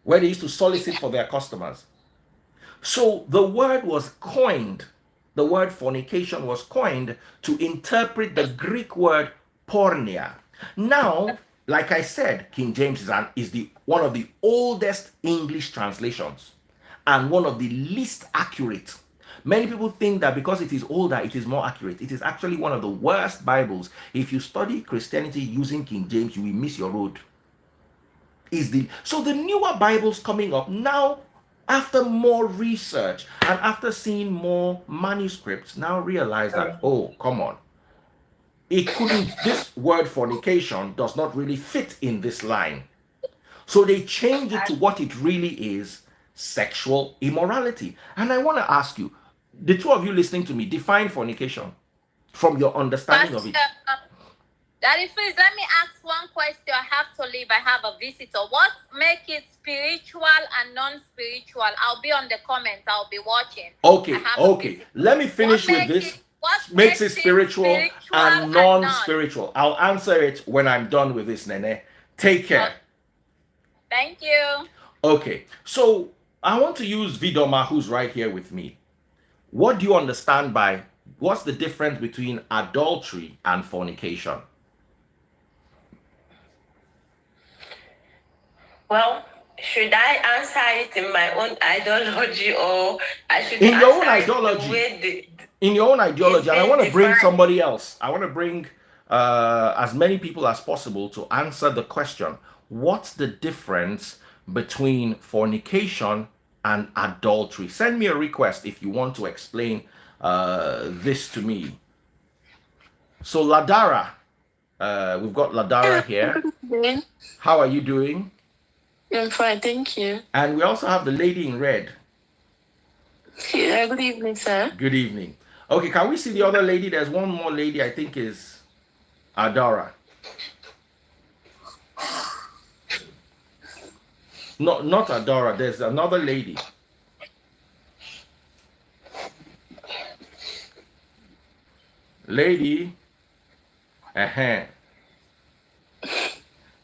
where they used to solicit for their customers. So the word was coined, the word fornication was coined to interpret the Greek word porneia. Now, like I said, King James is one of the oldest English translations and one of the least accurate. Many people think that because it is older, it is more accurate. It is actually one of the worst Bibles. If you study Christianity using King James, you will miss your road. So the newer Bibles coming up now, after more research and after seeing more manuscripts, now realize that, oh, come on. This word fornication does not really fit in this line. So they change it to what it really is, sexual immorality. And I want to ask you, the two of you listening to me, define fornication from your understanding of it. Daddy, please let me ask one question. I have to leave. I have a visitor. What makes it spiritual and non-spiritual? I'll be on the comments. I'll be watching. Okay. Let me finish with this. What makes it spiritual and non-spiritual? I'll answer it when I'm done with this, Nene. Take care. Thank you. Okay, so I want to use Vidoma, who's right here with me. What do you understand by, what's the difference between adultery and fornication? Well, should I answer it in my own ideology, or I should in your own ideology? In your own ideology, and I want to bring somebody else. I want to bring as many people as possible to answer the question: what's the difference between fornication and adultery? Send me a request if you want to explain this to me. So Ladara, we've got Ladara here. How are you doing? I'm fine, thank you. And we also have the lady in red. Yeah, good evening, sir. Good evening. Okay, can we see the other lady? There's one more lady, I think is Adara. not Adora. There's another lady. Lady. Uh-huh.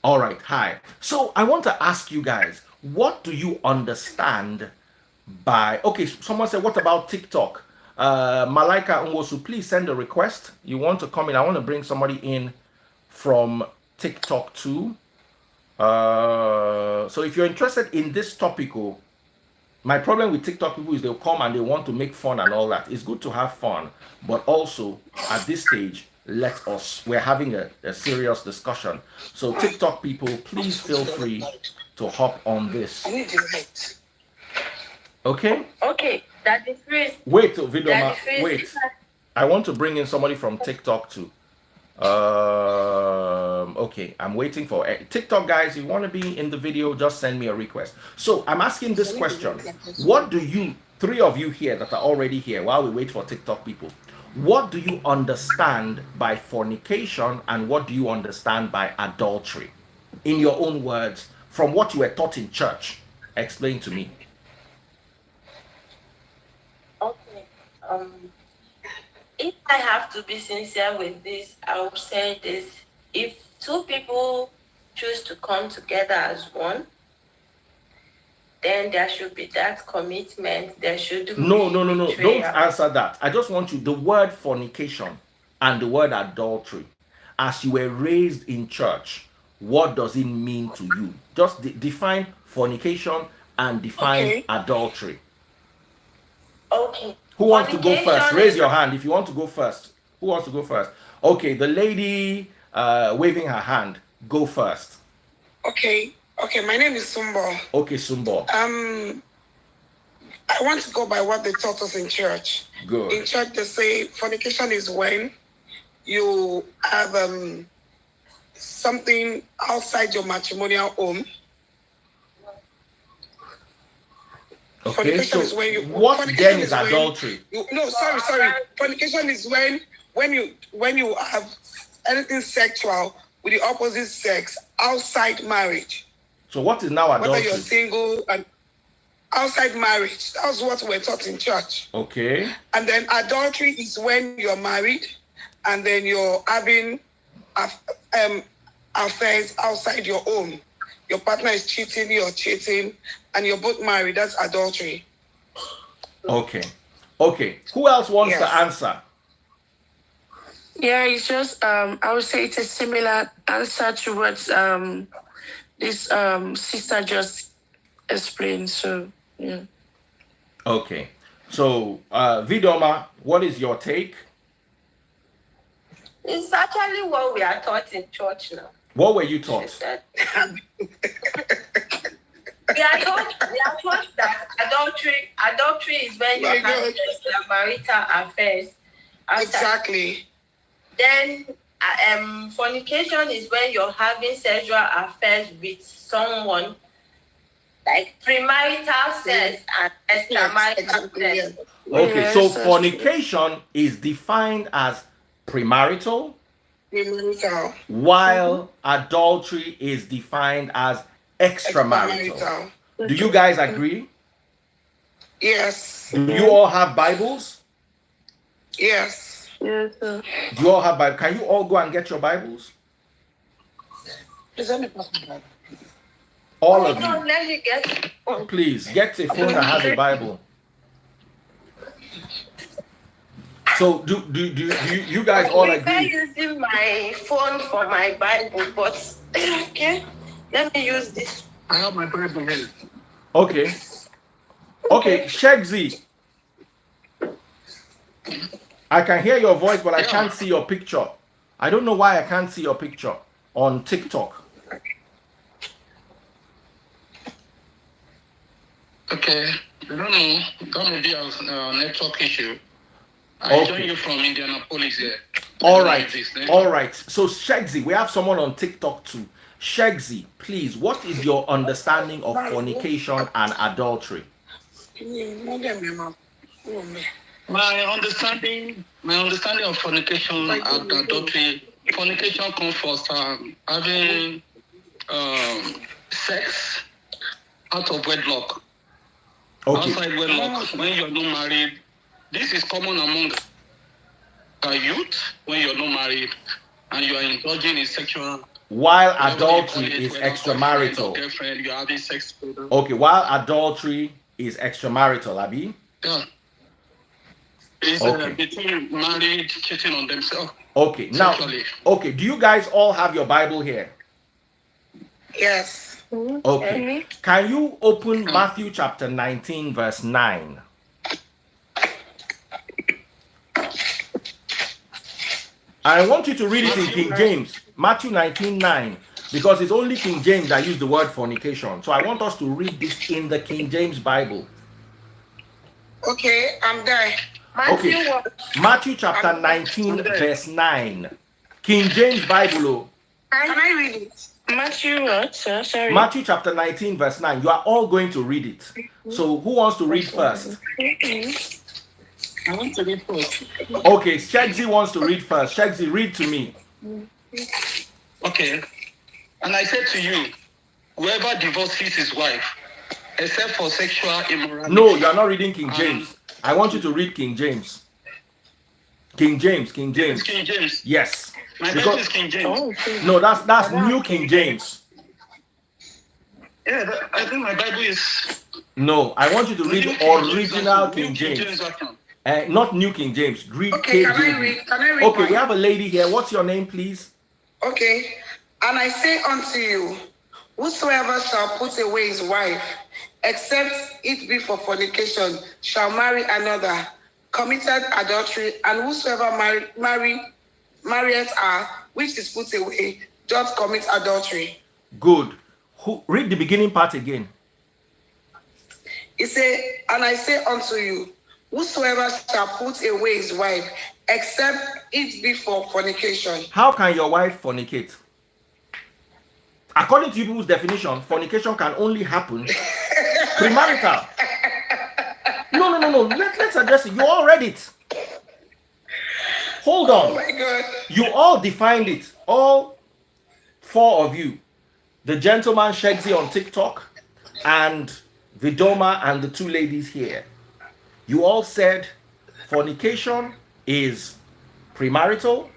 All right. Hi. So I want to ask you guys, what do you understand by? Okay, someone said, what about TikTok? Malaika Nwosu, please send a request. You want to come in? I want to bring somebody in from TikTok too. So if you're interested in this topic, oh, my problem with TikTok people is they'll come and they want to make fun and all that. It's good to have fun, but also at this stage, we're having a serious discussion. So TikTok people, please feel free to hop on this. Okay? Okay, that is free. Wait, Vidoma, wait. I want to bring in somebody from TikTok too. Okay, I'm waiting for TikTok guys. If you want to be in the video, just send me a request. So I'm asking this question: what do you, three of you here that are already here, while we wait for TikTok people, what do you understand by fornication and what do you understand by adultery? In your own words, from what you were taught in church, explain to me. Okay. If I have to be sincere with this, I would say this. If two people choose to come together as one, then there should be that commitment. There should No. Don't answer that. I just want you, the word fornication and the word adultery, as you were raised in church, what does it mean to you? Just define fornication and define adultery. Okay. Who wants to go first? Raise your hand if you want to go first. Who wants to go first? Okay, the lady waving her hand, go first. Okay, my name is Sumbo. Okay, Sumbo. I want to go by what they taught us in church. Good. In church, they say fornication is when you have something outside your matrimonial home. Okay, so what then is adultery? Sorry. Fornication is when you have anything sexual with the opposite sex outside marriage. So what is now adultery? Whether you're single and outside marriage, that's what we're taught in church. Okay. And then adultery is when you're married and then you're having affairs outside your home. Your partner is cheating, you're cheating, and you're both married. That's adultery. Okay. Who else wants to answer? Yeah, it's just I would say it's a similar answer to what this sister just explained. So yeah. Okay. So Vidoma, what is your take? It's actually what we are taught in church now. What were you taught? We are taught that adultery is when you have marital affairs. Exactly. Then fornication is when you're having sexual affairs with someone, like premarital sex and extramarital sex. Okay, so fornication is defined as premarital, while adultery is defined as extramarital. Do you guys agree? Yes. Do you all have Bibles? Yes. Yes, sir. Do you all have Bibles? Can you all go and get your Bibles? Please let me pass my Bible. All of you. Let me get. Please get a phone that has a Bible. So do you guys all agree? I'm using my phone for my Bible, but okay, let me use this. I have my Bible here. Okay, Shegzi. I can hear your voice, but I can't see your picture. I don't know why I can't see your picture on TikTok. Okay, I don't know. That may be a network issue. I join you from Indianapolis here. All right. So Shegzi, we have someone on TikTok too. Shegzi, please, what is your understanding of fornication and adultery? My understanding of fornication and adultery. Fornication comes first, having sex out of wedlock. Okay. Outside wedlock, when you're not married, this is common among our youth. When you're not married and you are indulging in sexual, while whatever you adultery call it, is whether boyfriend or extramarital. girlfriend, you're having sex with them. Okay, while adultery is extramarital, Abi. Yeah. It's Okay. between married, cheating on themselves. Okay, now, Sexually. okay, do you guys all have your Bible here? Yes. Okay. Can you open Matthew chapter 19, verse 9? I want you to read it in King James. Matthew 19, 9. Because it's only King James that use the word fornication. So I want us to read this in the King James Bible. Okay, I'm there. Okay. Matthew chapter 19, verse 9. King James Bible. Oh. Can I read it? Matthew what, sir? Sorry. Matthew chapter 19, verse 9. You are all going to read it. So who wants to read first? I want to read first. Okay, Shegsy wants to read first. Shegsy, read to me. Okay. And I said to you, whoever divorces his wife, except for sexual immorality. No, you are not reading King James. I want you to read King James. King James, King James. King James. Yes. My Bible is King James. No, that's New King James. Yeah, I think my Bible is. No, I want you to read original King James. Not New King James. Read Okay, KJV. can I read Okay, mine? we have a lady here. What's your name, please? Okay. And I say unto you, whosoever shall put away his wife, except it be for fornication, shall marry another, committed adultery, and whosoever marrieth her, which is put away, doth commit adultery. Good. Read the beginning part again. He said, and I say unto you, whosoever shall put away his wife, except it be for fornication. How can your wife fornicate? According to people's definition, fornication can only happen premarital. No. Let's address it. You all read it. Hold on. Oh my God. You all defined it. All four of you. The gentleman Shegsy on TikTok and Vidoma and the two ladies here. You all said fornication is premarital.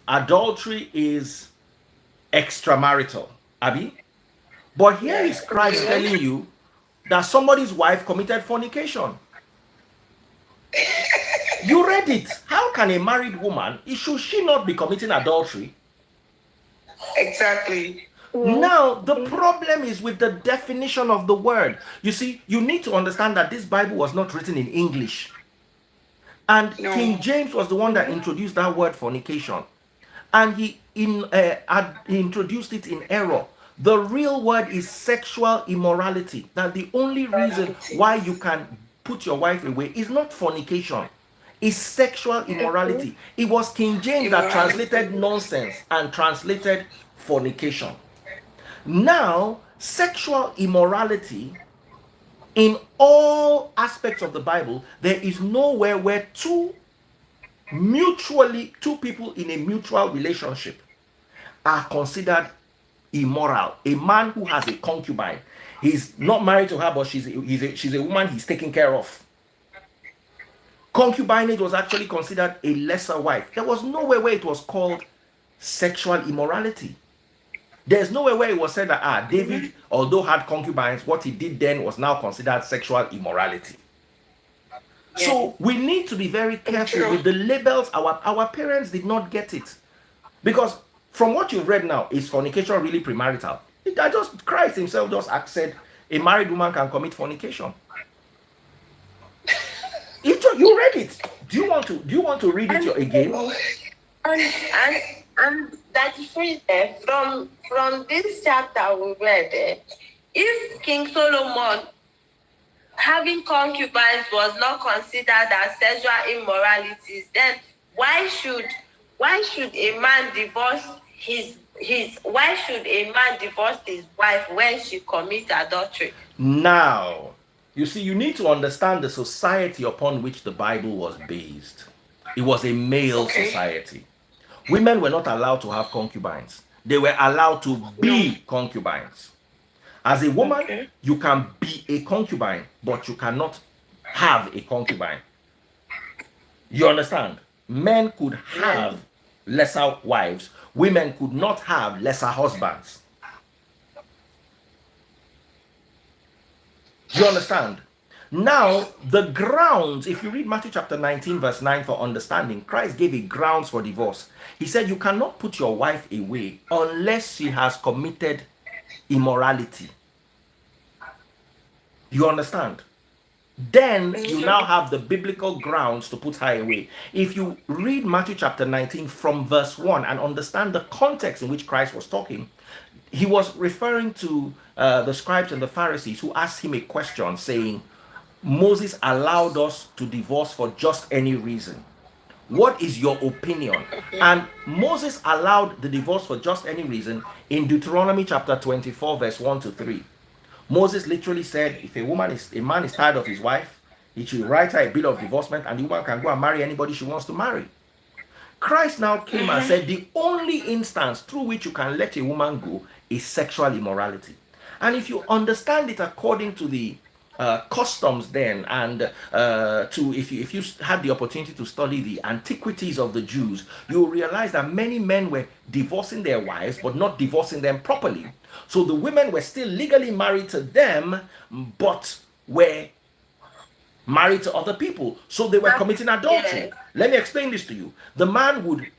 Adultery is extramarital. Abi? But here is Christ telling you that somebody's wife committed fornication. You read it. How can a married woman, should she not be committing adultery? Exactly. Now, the problem is with the definition of the word. You see, you need to understand that this Bible was not written in English. And King James was the one that introduced that word fornication. And he introduced it in error. The real word is sexual immorality. That the only reason why you can put your wife away is not fornication. It's sexual immorality. It was King James that translated nonsense and translated fornication. Now, sexual immorality, in all aspects of the Bible, there is nowhere where two people in a mutual relationship are considered immoral. A man who has a concubine, he's not married to her, but she's a woman he's taking care of. Concubinage was actually considered a lesser wife. There was nowhere where it was called sexual immorality. There's nowhere where it was said that David, although had concubines, what he did then was now considered sexual immorality. Yeah. So we need to be very careful with the labels. Our parents did not get it. Because from what you've read now, is fornication really premarital? Christ himself just said a married woman can commit fornication. You read it. Do you want to read it again? And that free there from this chapter we read, if King Solomon having concubines was not considered as sexual immoralities, then why should a man divorce his wife when she commits adultery? Now, you see, you need to understand the society upon which the Bible was based. It was a male society. Women were not allowed to have concubines. They were allowed to be concubines. As a woman, Okay. you can be a concubine, but you cannot have a concubine. You understand? Men could have lesser wives, women could not have lesser husbands. You understand? Now, the grounds, if you read Matthew chapter 19, verse 9 for understanding, Christ gave a grounds for divorce. He said, you cannot put your wife away unless she has committed immorality. You understand? Then you now have the biblical grounds to put her away. If you read Matthew chapter 19 from verse 1 and understand the context in which Christ was talking, he was referring to the scribes and the Pharisees who asked him a question saying, Moses allowed us to divorce for just any reason. What is your opinion? And Moses allowed the divorce for just any reason in Deuteronomy chapter 24, verse 1 to 3. Moses literally said, if a man is tired of his wife, he should write her a bill of divorcement and the woman can go and marry anybody she wants to marry. Christ now came and said the only instance through which you can let a woman go is sexual immorality. And if you understand it according to the customs then, and if you had the opportunity to study the antiquities of the Jews, you will realize that many men were divorcing their wives but not divorcing them properly. So the women were still legally married to them but were married to other people, so they were committing adultery. Let me explain this to you. The man would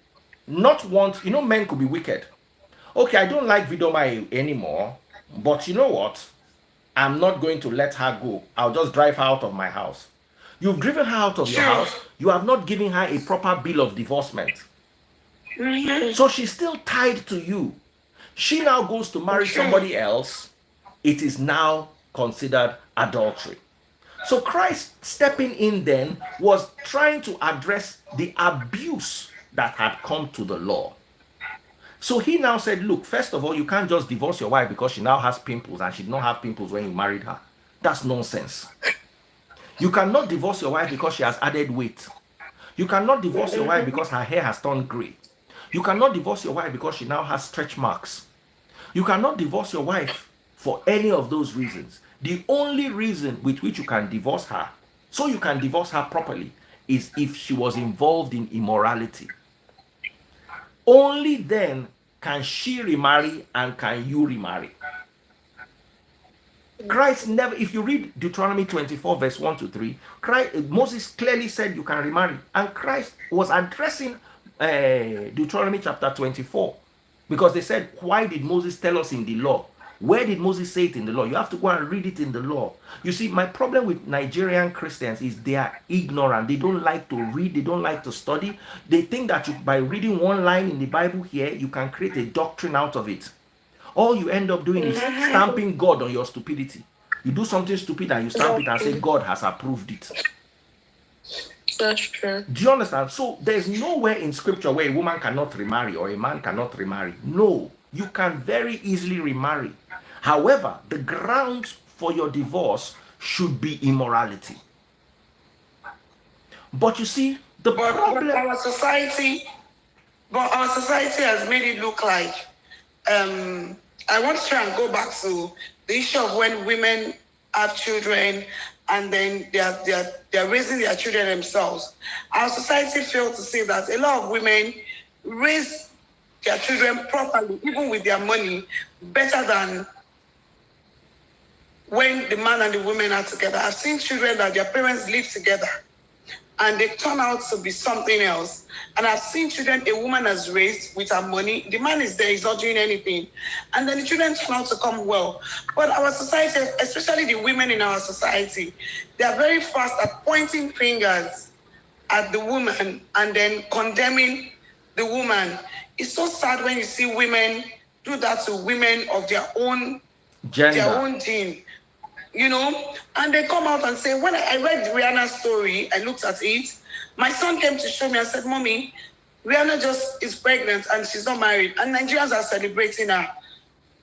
not want, men could be wicked. Okay, I don't like Vidoma anymore, but you know what, I'm not going to let her go. I'll just drive her out of my house. You've driven her out of your house. You have not given her a proper bill of divorcement. So she's still tied to you. She now goes to marry somebody else. It is now considered adultery. So Christ stepping in then was trying to address the abuse that had come to the law. So he now said, look, first of all, you can't just divorce your wife because she now has pimples and she did not have pimples when you married her. That's nonsense. You cannot divorce your wife because she has added weight. You cannot divorce your wife because her hair has turned gray. You cannot divorce your wife because she now has stretch marks. You cannot divorce your wife for any of those reasons. The only reason with which you can divorce her, so you can divorce her properly, is if she was involved in immorality. Only then can she remarry and can you remarry. Christ never, if you read Deuteronomy 24, verse 1 to 3, Moses clearly said you can remarry. And Christ was addressing Deuteronomy chapter 24. Because they said, why did Moses tell us in the law? Where did Moses say it in the law? You have to go and read it in the law. You see, my problem with Nigerian Christians is they are ignorant. They don't like to read. They don't like to study. They think that by reading one line in the Bible here, you can create a doctrine out of it. All you end up doing is stamping God on your stupidity. You do something stupid and you stamp it and say God has approved it. That's true. Do you understand? So there's nowhere in scripture where a woman cannot remarry or a man cannot remarry. No, you can very easily remarry. However, the grounds for your divorce should be immorality. But you see, our society has made it look like I want to try and go back to the issue of when women have children and then they're raising their children themselves. Our society failed to say that a lot of women raise their children properly, even with their money, better than when the man and the woman are together. I've seen children that their parents live together and they turn out to be something else. And I've seen children a woman has raised with her money. The man is there, he's not doing anything. And then the children turn out to come well. But our society, especially the women in our society, they are very fast at pointing fingers at the woman and then condemning the woman. It's so sad when you see women do that to women of their own gender, their own gene. And they come out and say, when I read Rihanna's story, I looked at it, my son came to show me and said, Mommy, Rihanna just is pregnant and she's not married. And Nigerians are celebrating her.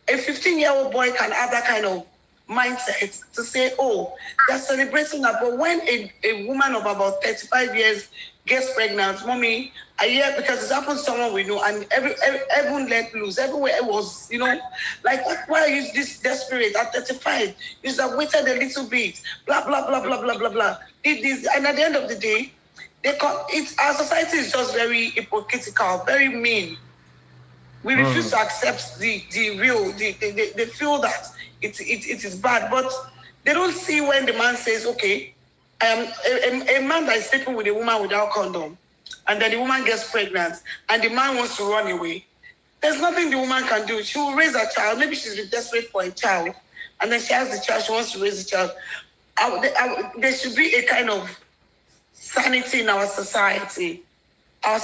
A 15-year-old boy can have that kind of mindset to say, oh, they're celebrating her. But when a woman of about 35 years gets pregnant, mommy, I hear, because it's happened to someone we know, and everyone let loose. Everywhere it was, like, why are you this desperate at 35? You should have waited a little bit. Blah blah blah blah blah blah blah. Did this, and at the end of the day, our society is just very hypocritical, very mean. We refuse to accept the real. They feel that it is bad, but they don't see when the man says, okay, a man that is sleeping with a woman without condom, and then the woman gets pregnant, and the man wants to run away. There's nothing the woman can do. She will raise a child. Maybe she's desperate for a child, and then she has the child. She wants to raise the child. There should be a kind of sanity in our society. Our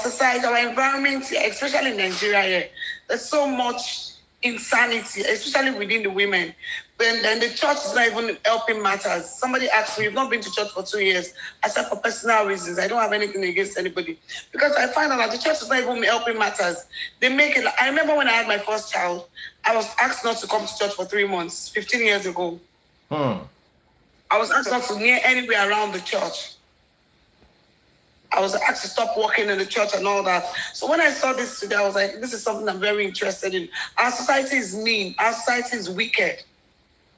environment, especially in Nigeria here, there's so much insanity, especially within the women. And the church is not even helping matters. Somebody asked me, you've not been to church for 2 years. I said, for personal reasons. I don't have anything against anybody. Because I find out that the church is not even helping matters. They make it. I remember when I had my first child, I was asked not to come to church for 3 months, 15 years ago. I was asked not to near anywhere around the church. I was asked to stop working in the church and all that. So when I saw this today, I was like, this is something I'm very interested in. Our society is mean. Our society is wicked.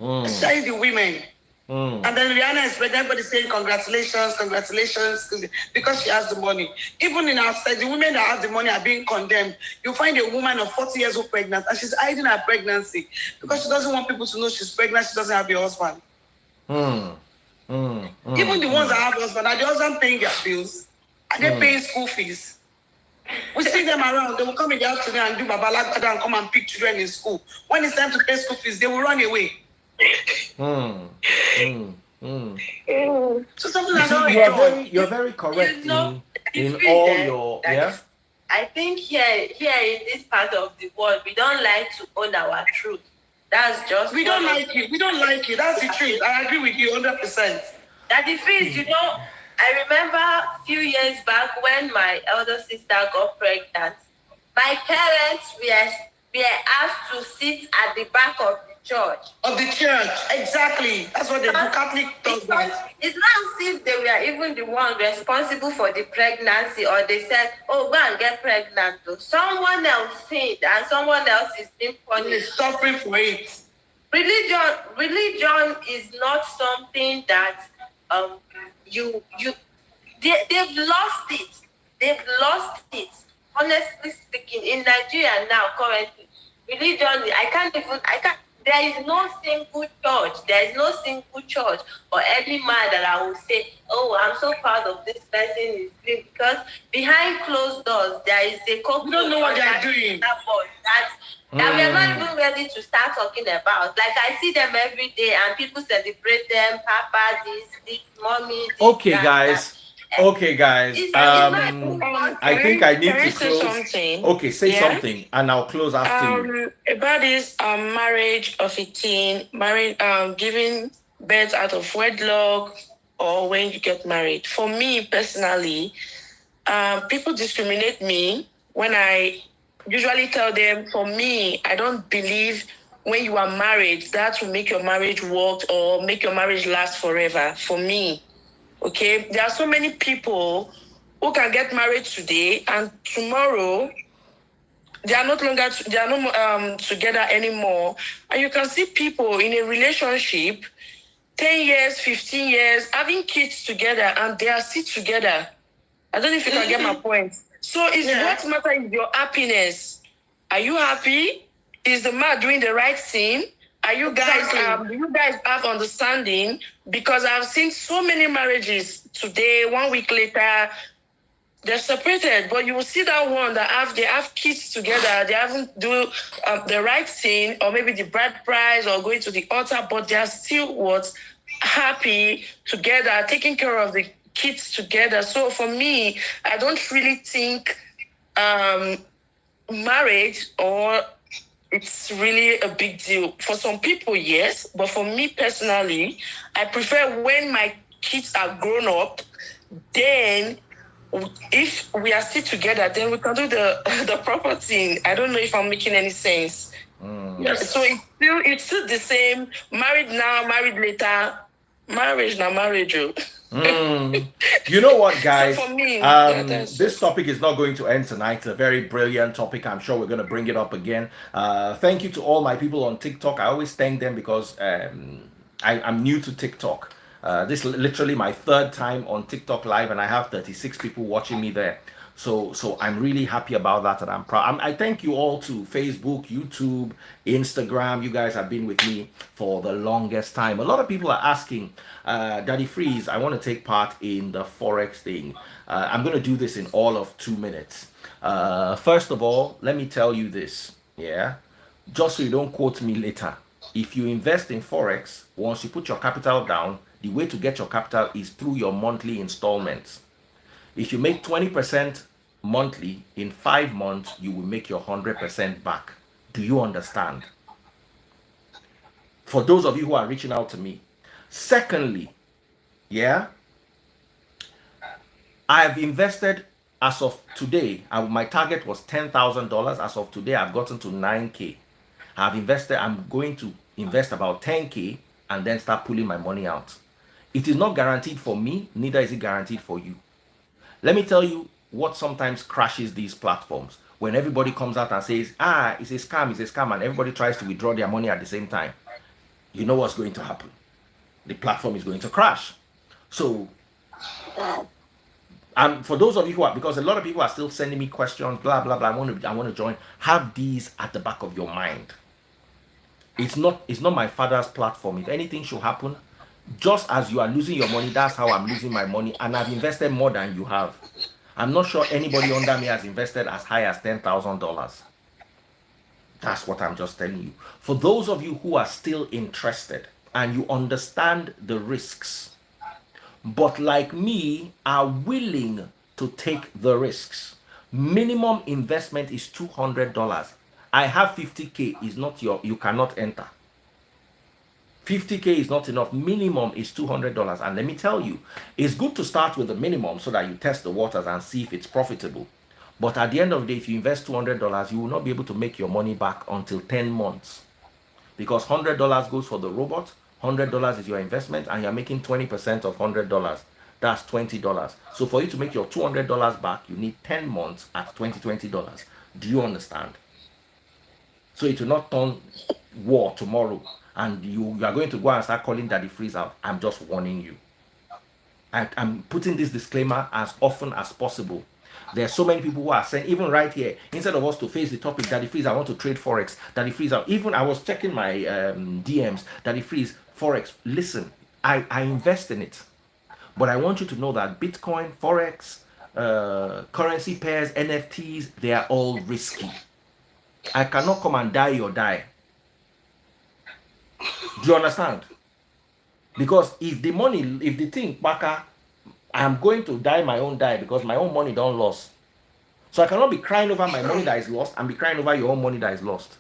Especially the women. And then Rihanna is pregnant, everybody saying congratulations, because she has the money. Even in our society, the women that have the money are being condemned. You find a woman of 40 years old pregnant, and she's hiding her pregnancy because she doesn't want people to know she's pregnant. She doesn't have a husband. Even the ones that have husband, are the husband paying their bills? Are they paying school fees? We see them around. They will come in the afternoon and do babalagada and come and pick children in school. When it's time to pay school fees, they will run away. So something like that. You're very correct in all your I think here in this part of the world, we don't like to own our truth. That's just we don't like it. We don't like it. That's the truth. I agree with you 100%. That the truth, I remember a few years back when my elder sister got pregnant. My parents were asked to sit at the back of the church. Exactly. That's what they do. Catholic does that. It's not as if they were even the one responsible for the pregnancy, or they said, oh, go and get pregnant. Someone else sinned and someone else is being punished. Suffering for it. Religion is not something that they've lost it. They've lost it. Honestly speaking, in Nigeria now, currently, religion, there is no single church or any man that I will say, oh, I'm so proud of this person, because behind closed doors, there is a cockroach. We don't know what they're doing. That we're not even ready to start talking about. Like, I see them every day and people celebrate them, Papa, this, mommy, this, Okay, guys. I think I need to close. Something? Okay, say something, and I'll close after you. About this marriage of a teen, giving birth out of wedlock, or when you get married. For me personally, people discriminate me when I usually tell them, for me, I don't believe when you are married, that will make your marriage work or make your marriage last forever. For me. Okay, there are so many people who can get married today and tomorrow they are no together anymore. And you can see people in a relationship 10 years, 15 years, having kids together, and they are still together. I don't know if you can get my point. So what matters is your happiness. Are you happy? Is the man doing the right thing? Are you guys, do you guys have understanding? Because I've seen so many marriages today, 1 week later, they're separated. But you will see that one that they have kids together, they haven't do the right thing, or maybe the bride price, or going to the altar, but they are still happy together, taking care of the kids together. So for me, I don't really think marriage it's really a big deal. For some people, yes. But for me personally, I prefer when my kids are grown up, then if we are still together, then we can do the proper thing. I don't know if I'm making any sense. Yes. So it's still the same. Married now, married later. Marriage now, marriage. You know what, So guys? for me, yeah, that's This just. topic is not going to end tonight. It's a very brilliant topic. I'm sure we're going to bring it up again. Thank you to all my people on TikTok. I always thank them because I'm new to TikTok. This is literally my third time on TikTok live, and I have 36 people watching me there. So I'm really happy about that, and I'm proud. I thank you all to Facebook, YouTube, Instagram. You guys have been with me for the longest time. A lot of people are asking, Daddy Freeze, I want to take part in the Forex thing. I'm going to do this in all of 2 minutes. First of all, let me tell you this, yeah? Just so you don't quote me later. If you invest in Forex, once you put your capital down, the way to get your capital is through your monthly installments. If you make 20% monthly, in 5 months, you will make your 100% back. Do you understand? For those of you who are reaching out to me. Secondly, yeah, I've invested as of today. My target was $10,000. As of today, I've gotten to 9K. I'm going to invest about 10K and then start pulling my money out. It is not guaranteed for me, neither is it guaranteed for you. Let me tell you what sometimes crashes these platforms. When everybody comes out and says, it's a scam, and everybody tries to withdraw their money at the same time, you know what's going to happen. The platform is going to crash. So, and for those of you who are, because a lot of people are still sending me questions, blah, blah, blah, I want to join, have these at the back of your mind. It's not my father's platform. If anything should happen, just as you are losing your money, that's how I'm losing my money, and I've invested more than you have. I'm not sure anybody under me has invested as high as $10,000. That's what I'm just telling you. For those of you who are still interested and you understand the risks, but like me, are willing to take the risks, minimum investment is $200. I have 50K, is not you cannot enter. 50K is not enough. Minimum is $200. And let me tell you, it's good to start with the minimum so that you test the waters and see if it's profitable. But at the end of the day, if you invest $200, you will not be able to make your money back until 10 months. Because $100 goes for the robot, $100 is your investment, and you're making 20% of $100. That's $20. So for you to make your $200 back, you need 10 months at $20. Do you understand? So it will not turn war tomorrow, and you are going to go and start calling Daddy Freeze out. I'm just warning you. I'm putting this disclaimer as often as possible. There are so many people who are saying, even right here, instead of us to face the topic, Daddy Freeze, I want to trade Forex, Daddy Freeze out. Even I was checking my DMs, Daddy Freeze, Forex. Listen, I invest in it. But I want you to know that Bitcoin, Forex, currency pairs, NFTs, they are all risky. I cannot come and die or die. Do you understand? Because if the thing, Baka, I'm going to die my own die because my own money don't lost. So I cannot be crying over my money that is lost and be crying over your own money that is lost.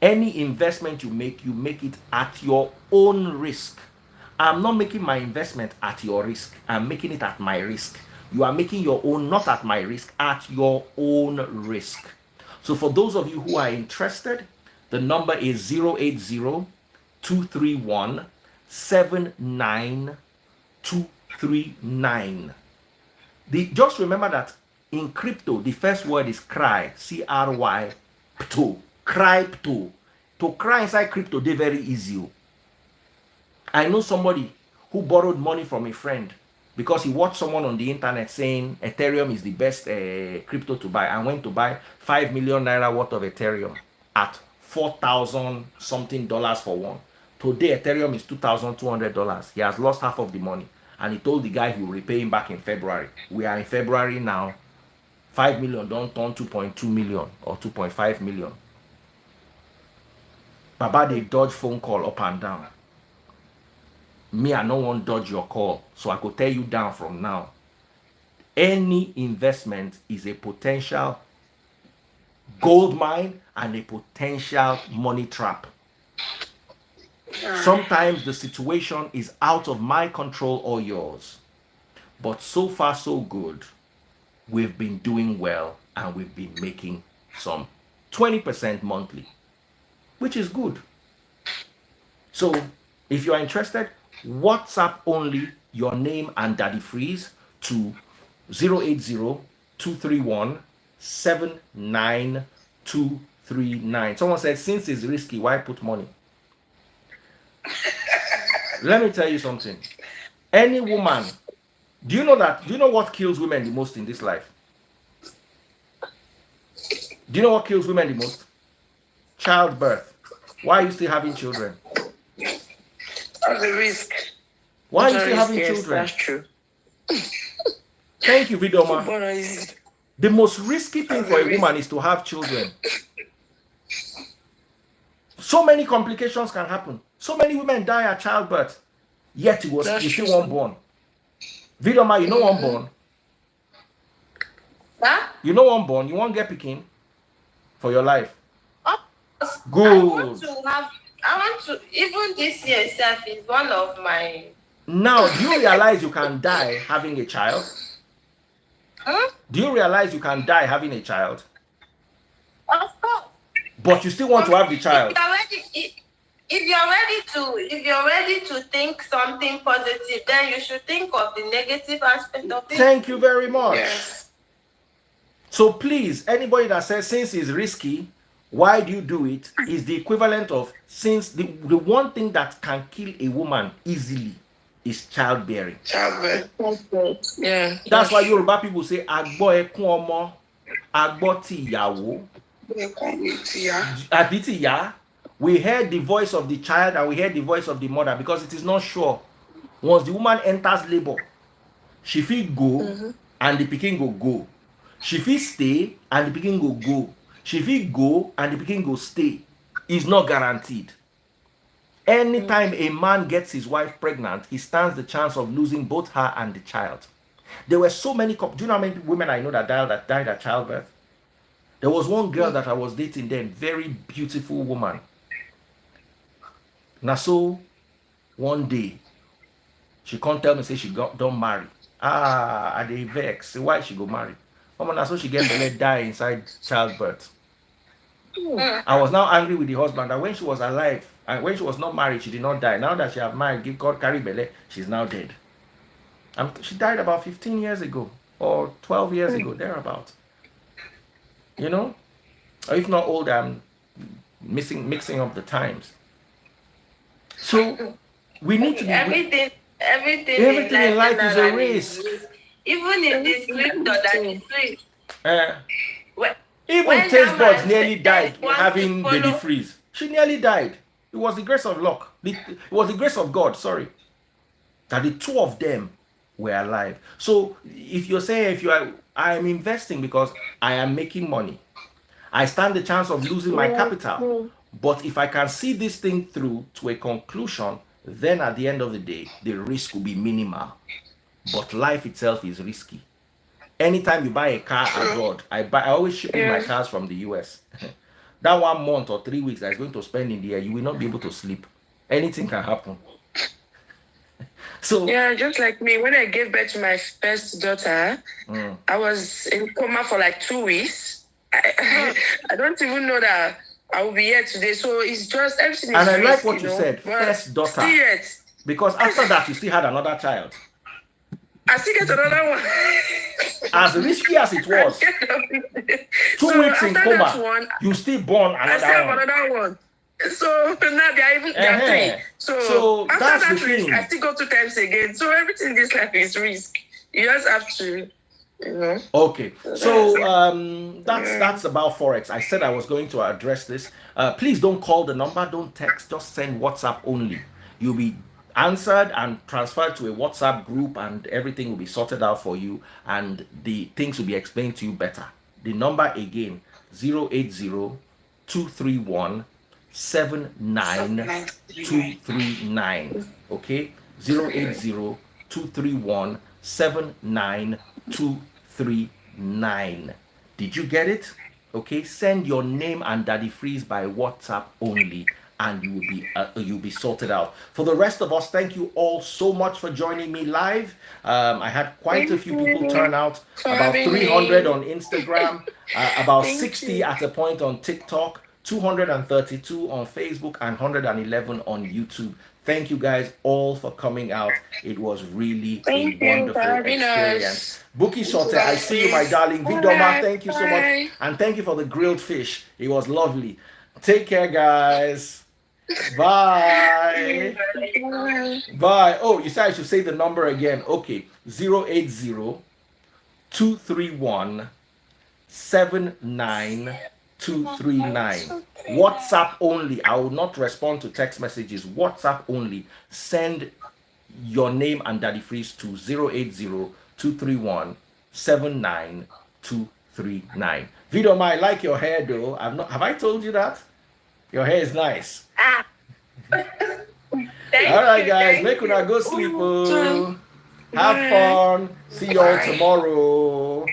Any investment you make it at your own risk. I'm not making my investment at your risk. I'm making it at my risk. You are making your own not at my risk, at your own risk. So for those of you who are interested, the number is 080-231-79239. Just remember that in crypto, the first word is cry, C-R-Y, pto, crypto. To cry inside crypto, they're very easy. I know somebody who borrowed money from a friend because he watched someone on the internet saying Ethereum is the best crypto to buy, and went to buy 5 million naira worth of Ethereum at 4,000 something dollars for one. Today, Ethereum is $2,200. He has lost half of the money, and he told the guy he will repay him back in February. We are in February now. 5 million don't turn 2.2 million or 2.5 million. Baba, they dodge phone call up and down. Me, I no one dodge your call, so I could tell you down from now. Any investment is a potential gold mine and a potential money trap. Sometimes the situation is out of my control or yours, but so far so good. We've been doing well, and we've been making some 20% monthly, which is good. So if you are interested, WhatsApp only your name and Daddy Freeze to 080-231-79239. Someone said, since it's risky, why put money? Let me tell you something. Any woman, do you know what kills women the most in this life? Do you know what kills women the most? Childbirth. Why are you still having children? That's a risk. Why are you still having children? That's true. Thank you, Vidoma. The most risky thing for a woman is to have children. So many complications can happen. So many women die at childbirth. Yet you still won't born. Vidoma, you know one born. Huh? You know one born. You won't get picking for your life. Good. I want to, even this year itself is one of my. Now, do you realize you can die having a child? Huh? Do you realize you can die having a child? Of course. But you still want to have the child. If you're ready to think something positive, then you should think of the negative aspect of it. Thank you very much. Yes. So please, anybody that says since it's risky, why do you do it? Is the equivalent of since the one thing that can kill a woman easily is childbearing. Childbirth. Yeah. That's why Yoruba people say agbo ekun omo, agbo ti ìyàwó. Àbí ya. We heard the voice of the child and we heard the voice of the mother because it is not sure. Once the woman enters labor, she feel go and the pikin go. She feel stay and the pikin go. She feel go and the pikin go stay. It's not guaranteed. Anytime a man gets his wife pregnant, he stands the chance of losing both her and the child. There were so many do you know how many women I know that died at childbirth? There was one girl that I was dating then, very beautiful woman. Now so one day she can't tell me say she don't marry. I dey vex. Say why she go marry? Now so she get Belle die inside childbirth. I was now angry with the husband that when she was alive and when she was not married, she did not die. Now that she have married, give God carry Belle, she's now dead. She died about 15 years ago or 12 years ago, thereabout. You know? Or if not old, I'm mixing up the times. So we need to be everything in life is a risk. Even in this scripture that is risk. Even taste buds nearly died having baby freeze. She nearly died. It was the grace of luck. It was the grace of God, sorry. That the two of them were alive. So if you're saying I am investing because I am making money. I stand the chance of losing my capital. But if I can see this thing through to a conclusion, then at the end of the day, the risk will be minimal. But life itself is risky. Anytime you buy a car abroad, I always ship in my cars from the US. That 1 month or 3 weeks that is going to spend in the air, you will not be able to sleep. Anything can happen. So yeah, just like me, when I gave birth to my first daughter, I was in coma for like 2 weeks. I don't even know that I will be here today. So it's just everything is and I like risk, what you said, first daughter. Yet, because after that, you still had another child. I still get another one. As risky as it was, 2 weeks in coma, you still born I still have another one. So now they are three. So after that's that the risk, thing. I still go 2 times again. So everything in this life is risk. You just have to, you know. Okay, so that's about Forex. I said I was going to address this. Please don't call the number, don't text, just send WhatsApp only. You'll be answered and transferred to a WhatsApp group and everything will be sorted out for you and the things will be explained to you better. The number again, 080-231-79239. Okay, 080-231-79239. Did you get it? Okay, send your name and Daddy Freeze by WhatsApp only and you'll be sorted out. For the rest of us, thank you all so much for joining me live. I had quite a few people turn out, about 300 on Instagram, about 60 at a point on TikTok, 232 on Facebook, and 111 on YouTube. Thank you guys all for coming out. It was really Thank a you for wonderful having experience. us. Buki Sote, I see you, my darling. Vidoma, Bye. thank you so much. Bye. And thank you for the grilled fish. It was lovely. Take care, guys. Bye. Bye. Bye. Oh, you said I should say the number again. Okay. 080 231 79239. WhatsApp only. I will not respond to text messages. WhatsApp only. Send your name and Daddy Freeze to 080 231 79239. Vidoma, I like your hair though. Have I told you that? Your hair is nice. All right, guys, make una go sleep. Oh. Have fun. See you all tomorrow.